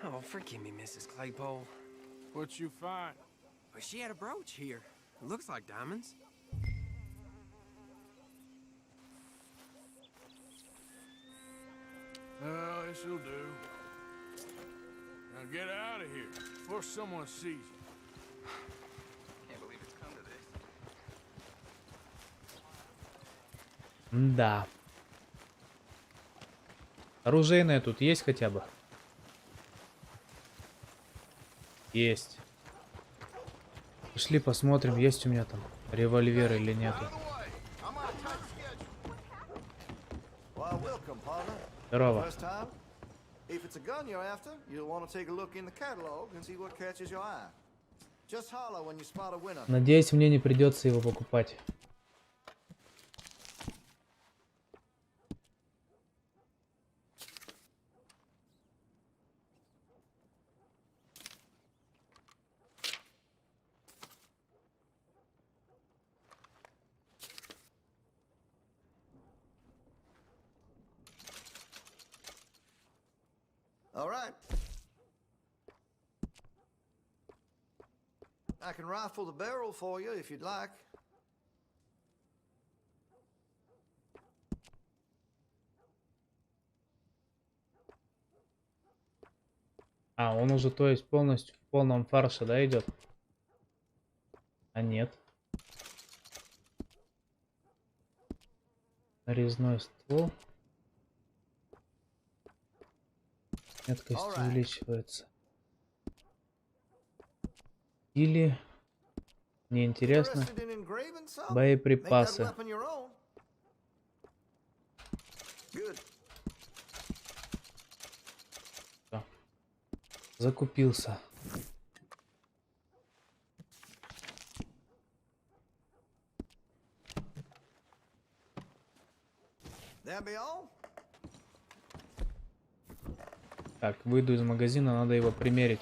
Oh, forgive me, Mrs. Claypole. What you find? Well, she had a brooch here. It looks like diamonds. Well, this'll do. Now get out of here before someone sees you. Can't believe it's come to this. Да. Оружейное тут есть хотя бы? Есть. Пошли посмотрим, есть у меня там револьвер или нету. Здорово. Надеюсь, мне не придется его покупать. All right. I can rifle the barrel for you if you'd like. А, он уже, то есть, полностью в полном фарше, да, идет? А нет. Нарезной ствол. Меткость увеличивается. Или, мне интересно, боеприпасы. Все. Закупился. Так, выйду из магазина, надо его примерить.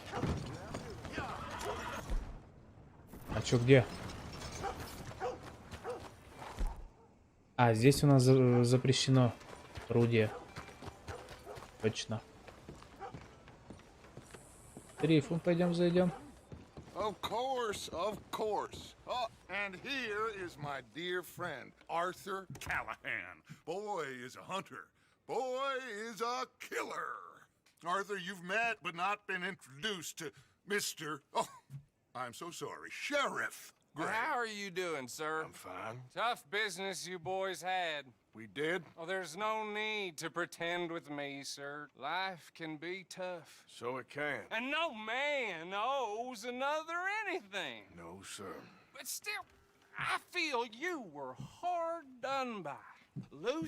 А чё, где? А, здесь у нас запрещено орудие. Точно. Рифу пойдем зайдем. Of course, of course. Oh, and here is my dear friend, Arthur Callahan. Boy is a hunter. Boy is a killer. Arthur, you've met but not been introduced to Mr. Oh, I'm so sorry, Sheriff Gray. How are you doing, sir? I'm fine. Tough business you boys had. We did? Oh, there's no need to pretend with me, sir. Life can be tough. So it can. And no man owes another anything. No, sir. But still, I feel you were hard done by.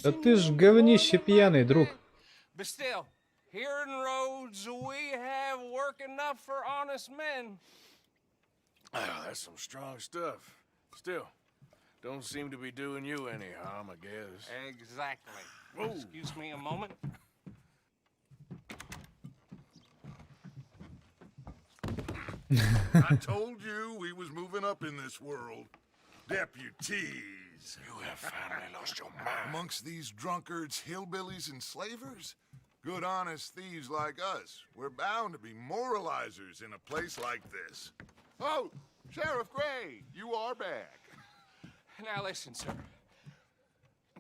Да ты ж говнище пьяный, друг. But still, here in Rhodes, we have work enough for honest men. Ah, that's some strong stuff. Still, don't seem to be doing you any harm, I guess. Exactly. Whoa. Excuse me a moment. I told you we was moving up in this world. Deputies. You have finally lost your mind. Amongst these drunkards, hillbillies, and slavers? Good, honest thieves like us. We're bound to be moralizers in a place like this. Oh, Sheriff Gray, you are back. Now listen, sir.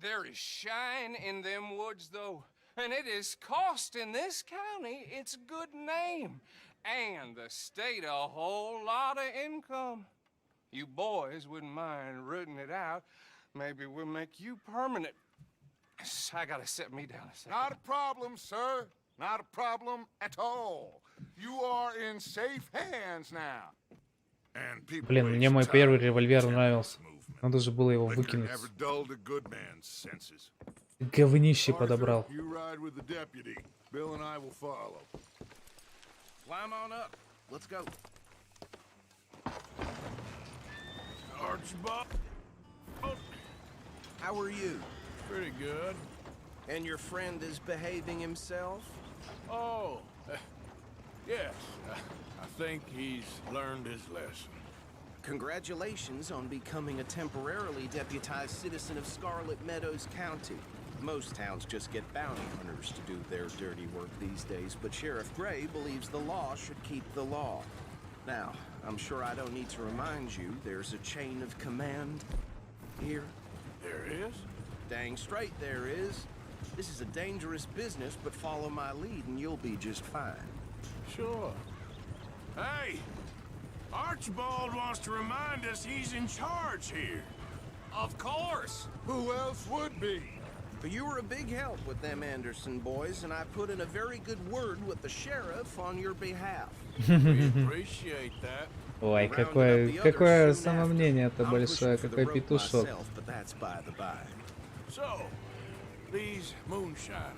There is shine in them woods, though, and it is costing this county its good name, and the state a whole lot of income. You boys wouldn't mind rooting it out. Maybe we'll make you permanent. I gotta sit me down a second. Not a problem, sir. Not a problem at all. You are in safe hands now. Блин, мне мой первый револьвер нравился. Надо же было его выкинуть. Говнище подобрал. Climb on up. Let's go. Archibald. How are you? Pretty good. And your friend is behaving himself? Oh, yes. I think he's learned his lesson. Congratulations on becoming a temporarily deputized citizen of Scarlet Meadows County. Most towns just get bounty hunters to do their dirty work these days, but Sheriff Gray believes the law should keep the law. Now, I'm sure I don't need to remind you there's a chain of command here. There is? Dang straight there is. This is a dangerous business, but follow my lead and you'll be just fine. Sure. Hey! Archibald wants to remind us he's in charge here. Of course! Who else would be? But you were a big help with them Anderson boys, and I put in a very good word with the sheriff on your behalf. We appreciate that. Ой, какое самомнение-то большое, какой петушок. But that's by the by. So, these moonshiners.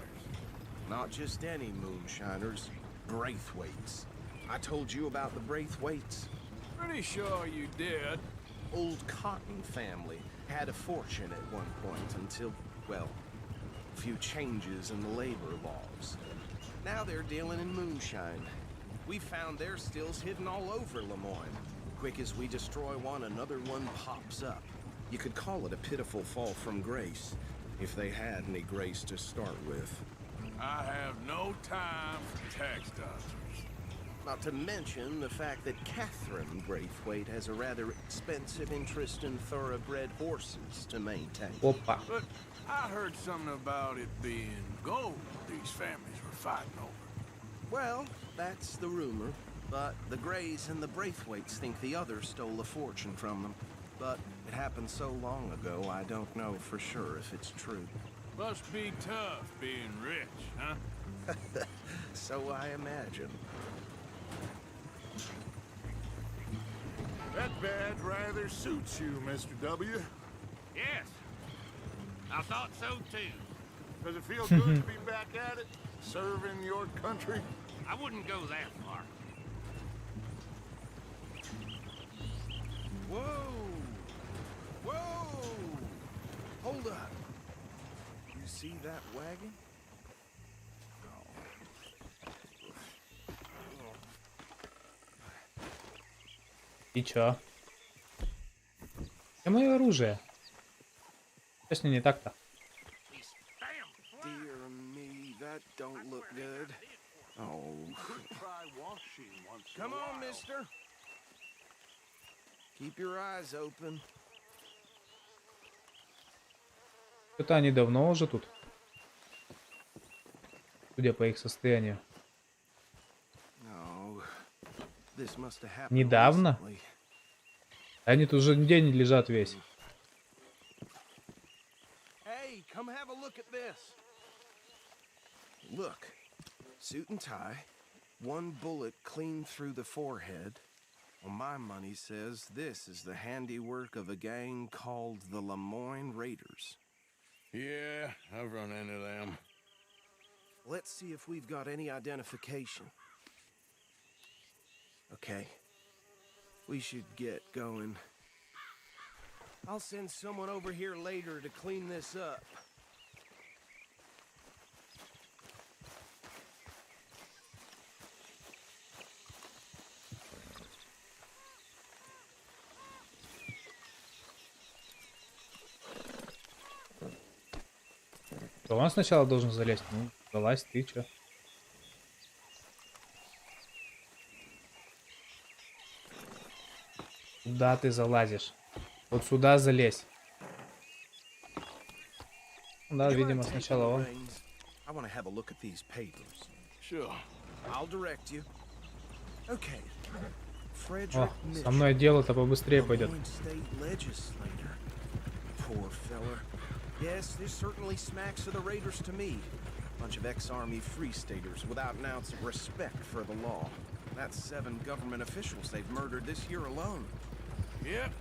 Not just any moonshiners, Braithwaites. I told you about the Braithwaites. Pretty sure you did. Old Cotton family had a fortune at one point until, well, a few changes in the labor laws. Now they're dealing in moonshine. We found their stills hidden all over Lemoyne. Quick as we destroy one, another one pops up. You could call it a pitiful fall from grace, if they had any grace to start with. I have no time for tax dodgers. Not to mention the fact that Catherine Braithwaite has a rather expensive interest in thoroughbred horses to maintain. Опа. But I heard something about it being gold these families were fighting over. Well, that's the rumor. But the Greys and the Braithwaites think the others stole a fortune from them. But it happened so long ago, I don't know for sure if it's true. Must be tough being rich, huh? So I imagine. That badge rather suits you, Mr. W. Yes. I thought so too. Does it feel good to be back at it? Serving your country? I wouldn't go that far. Whoa! Whoa! Hold up. You see that wagon? И чё? Где мое оружие? Что с ним не так-то? Dear me, that don't look good. Oh. Come on, mister. Keep your eyes open. Это они давно уже тут. Судя по их состоянию. Недавно? Они тут уже день лежат весь. Hey, come have a look at this. Look, suit and tie, one bullet clean through the forehead. Well, my money says this is the handiwork of a gang called the Lemoyne Raiders. Yeah, I've run into them. Let's see if we've got any identification. Okay. We should get going. I'll send someone over here later to clean this up. То он сначала должен залезть. Ну, залазь, ты чё? Куда ты залазишь? Вот сюда залезь. Да, видимо, сначала он. О, со мной дело-то побыстрее пойдет. Yes, this certainly smacks of the Raiders to me. Bunch of ex-army free staters without an ounce of respect for the law. That's 7 government officials they've murdered this year alone. Yep.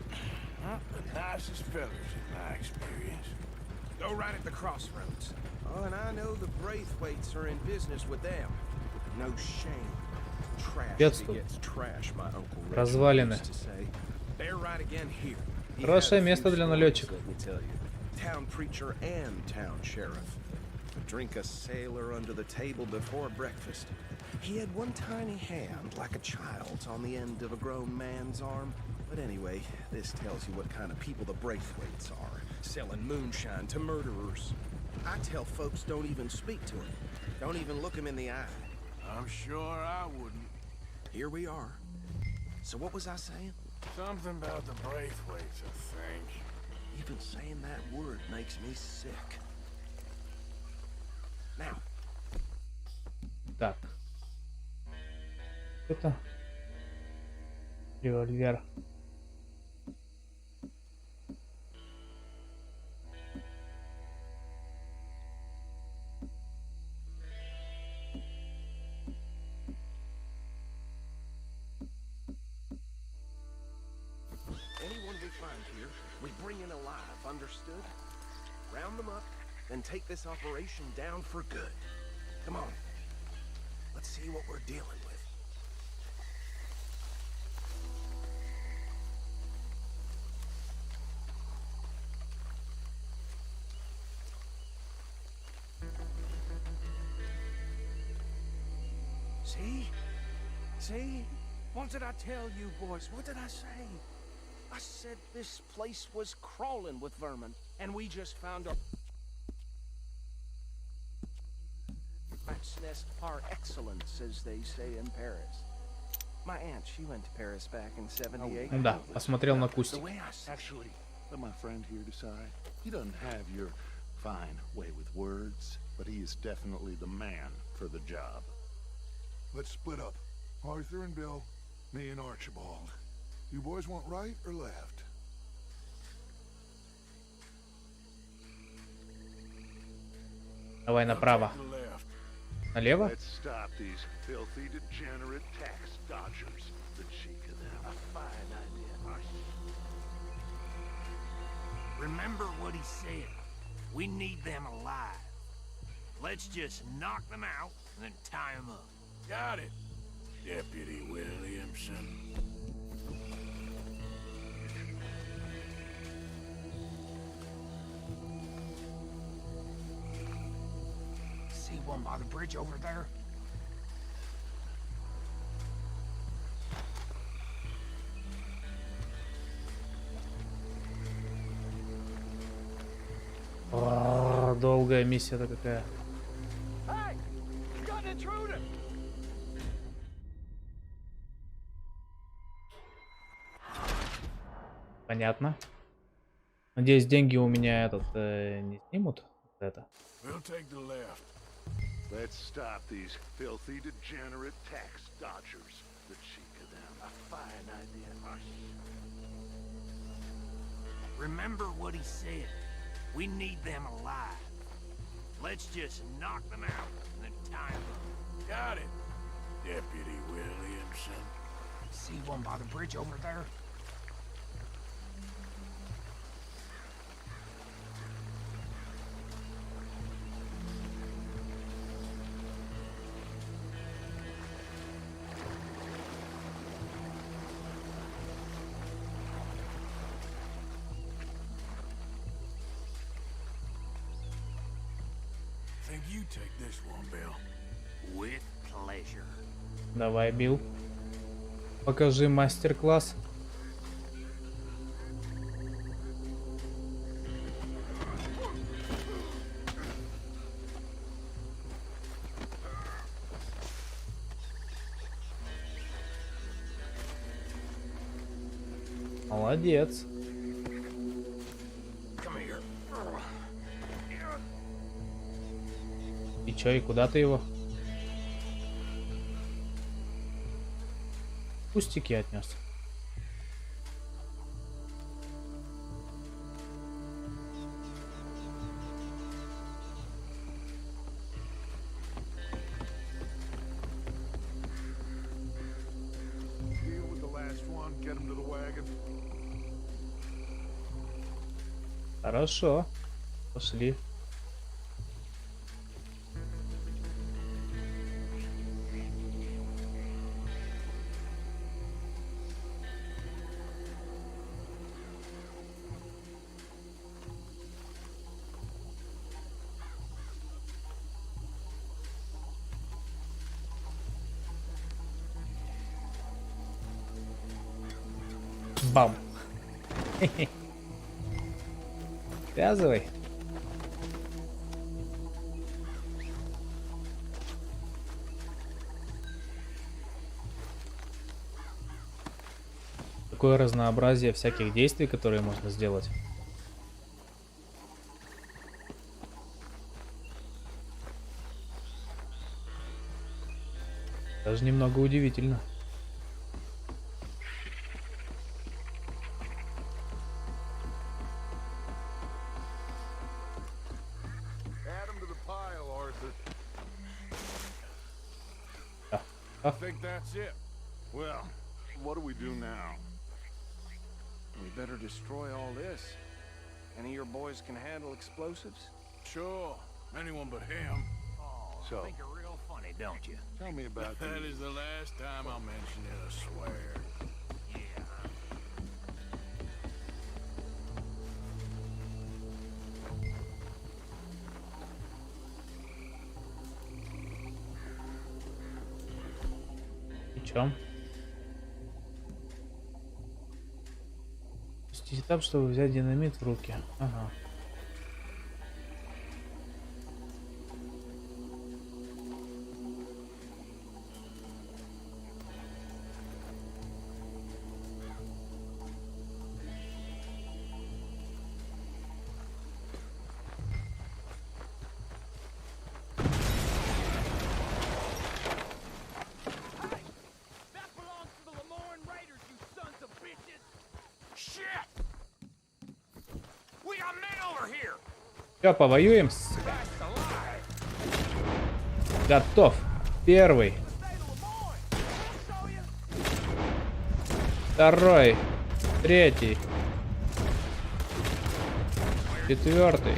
Not the nicest fellas in my experience. Go right at the crossroads. Oh, and I know the Braithwaites are in business with them. No shame. Trash begets trash, my uncle Развалины. used to say. They're right again here. Хорошее место для налетчиков. Town preacher and town sheriff. Drink a sailor under the table before breakfast. He had one tiny hand, like a child's, on the end of a grown man's arm. But anyway, this tells you what kind of people the Braithwaites are, selling moonshine to murderers. I tell folks don't even speak to him. Don't even look him in the eye. I'm sure I wouldn't. Here we are. So what was I saying? Something about the Braithwaites, I think. Even saying that word makes me sick. Now. Так. Это револьвер. Anyone we find here, we bring in alive, understood? Round them up, then take this operation down for good. Come on. Let's see what we're dealing with. See? See? What did I tell you, boys? What did I say? I said this place was crawling with vermin, and we just found our... bird's nest par excellence, as they say in Paris. My aunt, she went to Paris back in 78. Ну да, посмотрел на кустик. Actually, let my friend here decide. He doesn't have your fine way with words, but he is definitely the man for the job. Let's split up. Arthur and Bill, me and Archibald. You boys want right or left? Давай направо. Налево? Let's stop these filthy, degenerate tax dodgers. The cheek of them. A fine idea. Remember what he said. We need them alive. Let's just knock them out and then tie them up. Got it, Deputy Williamson. See one by the bridge over there? Долгая миссия-то какая. Hey, you got an intruder! Понятно. Надеюсь, деньги у меня не снимут. Вот это. We'll take the left. Let's stop these filthy, degenerate tax dodgers. The cheek of them. A fine idea. Remember what he said. We need them alive. Let's just knock them out and then tie them up. Got it, Deputy Williamson. See one by the bridge over there? Think you take this one, Bill. With pleasure. Давай, Билл. Покажи мастер-класс. Молодец. И чё, и куда ты его? Кустики отнес. Deal with the last one, get him to the wagon. Хорошо. Пошли. Бам. Связывай. Такое разнообразие всяких действий, которые можно сделать. Даже немного удивительно. I think that's it. Well, what do we do now? We better destroy all this. Any of your boys can handle explosives? Sure, anyone but him. Oh, So, think you're real funny, don't you? tell me about That these. is the last time I'll mention it, I swear. Yeah. И чё? Пустить этап, чтобы взять динамит в руки. Ага. Все, повоюем. Готов. Первый. Второй. Третий. Четвертый.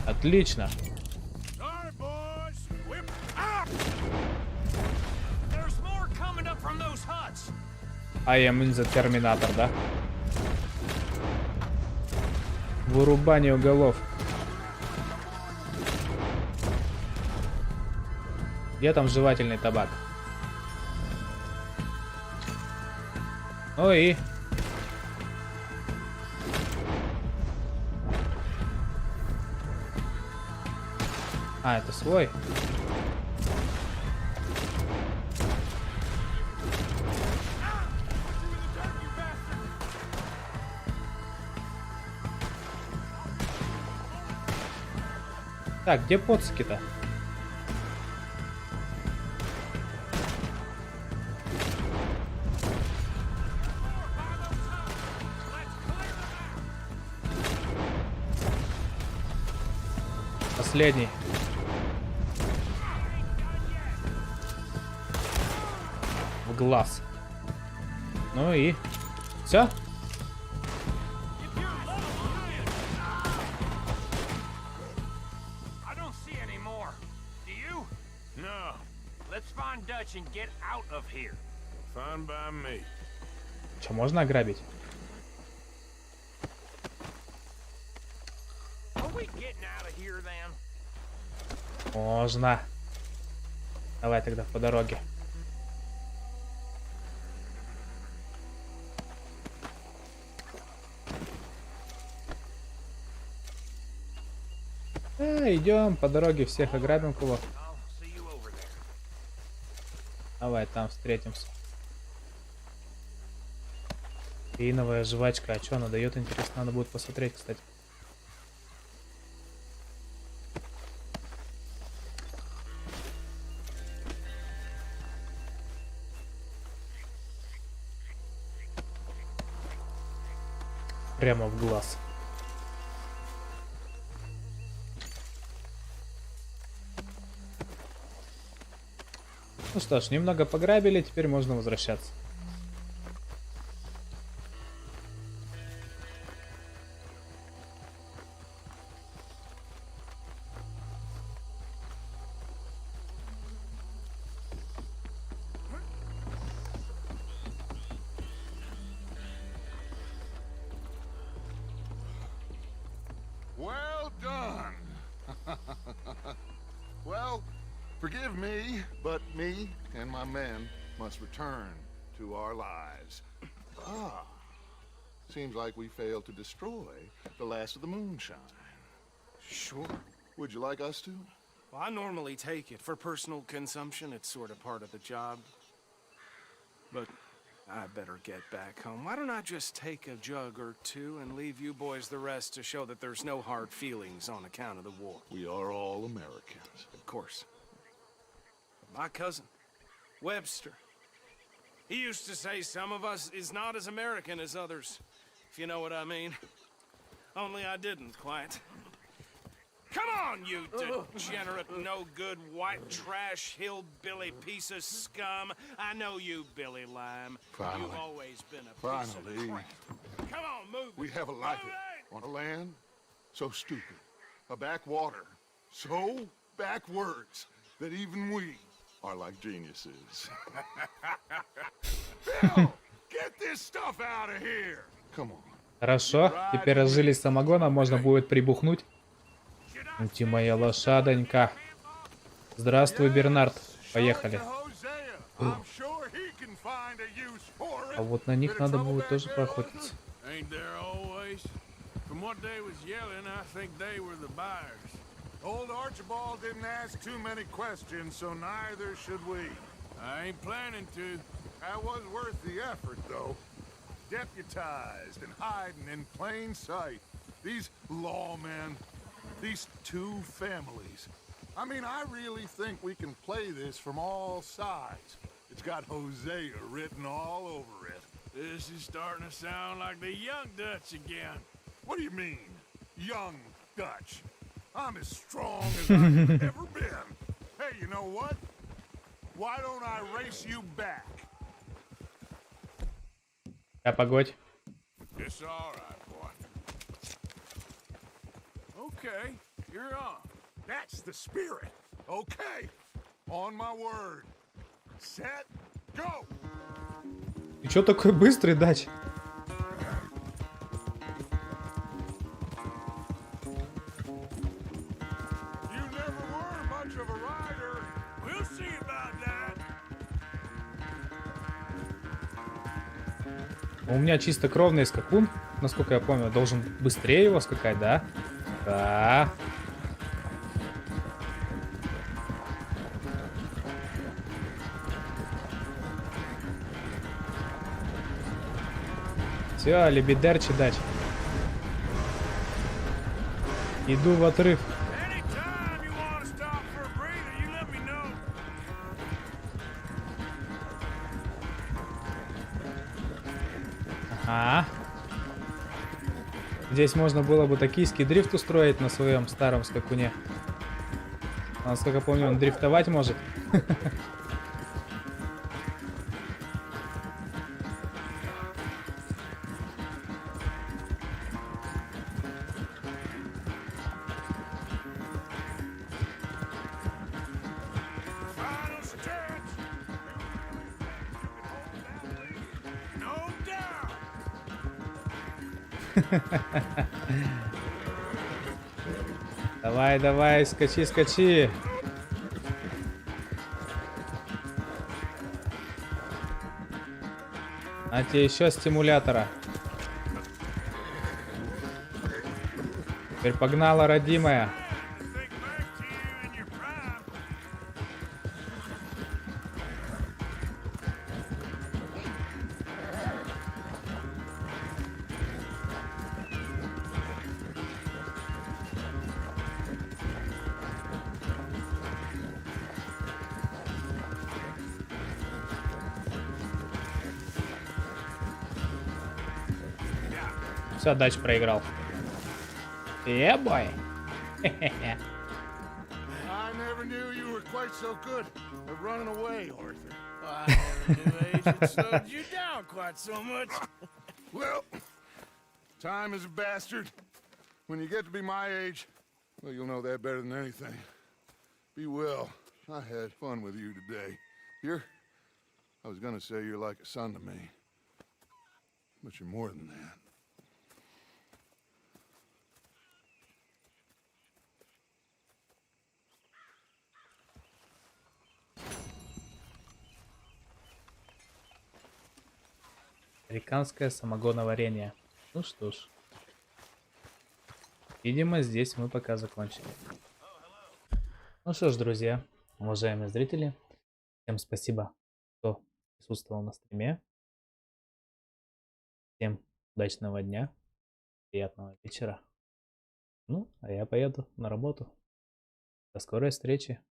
Отлично. I am in the Terminator, да? Вырубание голов. Где там жевательный табак? Ой. А, это свой. Так, где поцики-то? Последний. В глаз. Ну и все. Что, можно ограбить? Можно. Давай тогда по дороге. Идем по дороге, всех ограбим кого. Давай там встретимся. Иновая жвачка. А что она дает, интересно? Надо будет посмотреть, кстати. Прямо в глаз. Ну что ж, немного пограбили, теперь можно возвращаться. Well done. Well, forgive me, but me and my men must return to our lives. Ah, seems like we failed to destroy the last of the moonshine. Sure. Would you like us to? Well, I normally take it. For personal consumption, it's sort of part of the job. But I better get back home. Why don't I just take a jug or two and leave you boys the rest to show that there's no hard feelings on account of the war? We are all Americans. Of course. My cousin, Webster, he used to say some of us is not as American as others, if you know what I mean. Only I didn't quite. Come on, you degenerate, no-good, white trash, hillbilly piece of scum. I know you, Billy Lime. Finally. You've always been a piece of crap. Come on, move. We have a life on a land so stupid, a backwater so backwards that even we are like geniuses. Bill, get this stuff out of here. Come on. Хорошо, теперь разжились самогоном, можно будет прибухнуть. Ути моя лошадонька. Здравствуй, Бернард. Поехали. А вот на них надо будет тоже поохотиться. Old Archibald didn't ask too many questions, so neither should we. I ain't planning to. That was worth the effort, though. Deputized and hiding in plain sight. These lawmen, these two families. I mean, I really think we can play this from all sides. It's got Hosea written all over it. This is starting to sound like the young Dutch again. What do you mean, young Dutch? I'm as strong as I've ever been. Hey, you know what? Why don't I race you back? А погодь. It's all right, boy. Okay, you're on. That's the spirit. Okay, on my word. Set, go. Ты чё такой быстрый, Дач? You never were much of a rider. We'll see about that. У меня чистокровный скакун, насколько я помню, должен быстрее его скакать, да? Да. Все, лебедерчи, Дач. Иду в отрыв. Anytime you want to stop for a breather, you let me know. Ага. Здесь можно было бы токийский дрифт устроить на своем старом скакуне. Насколько помню, он дрифтовать может. Final stretch. No doubt. Давай, давай, скачи, скачи. На тебе еще стимулятора. Теперь погнала, родимая. Все, Дач проиграл. Бой. I never knew you were quite so good at running away, Arthur. I never knew age had slowed you down quite so much. Well, time is a bastard. When you get to be my age, well, you'll know that better than anything. Be well. I had fun with you today. I was gonna say you're like a son to me. But you're more than that. Американское самогоноварение. Ну что ж. Видимо, здесь мы пока закончили. Ну что ж, друзья, уважаемые зрители, всем спасибо, кто присутствовал на стриме. Всем удачного дня, приятного вечера. Ну, а я поеду на работу. До скорой встречи.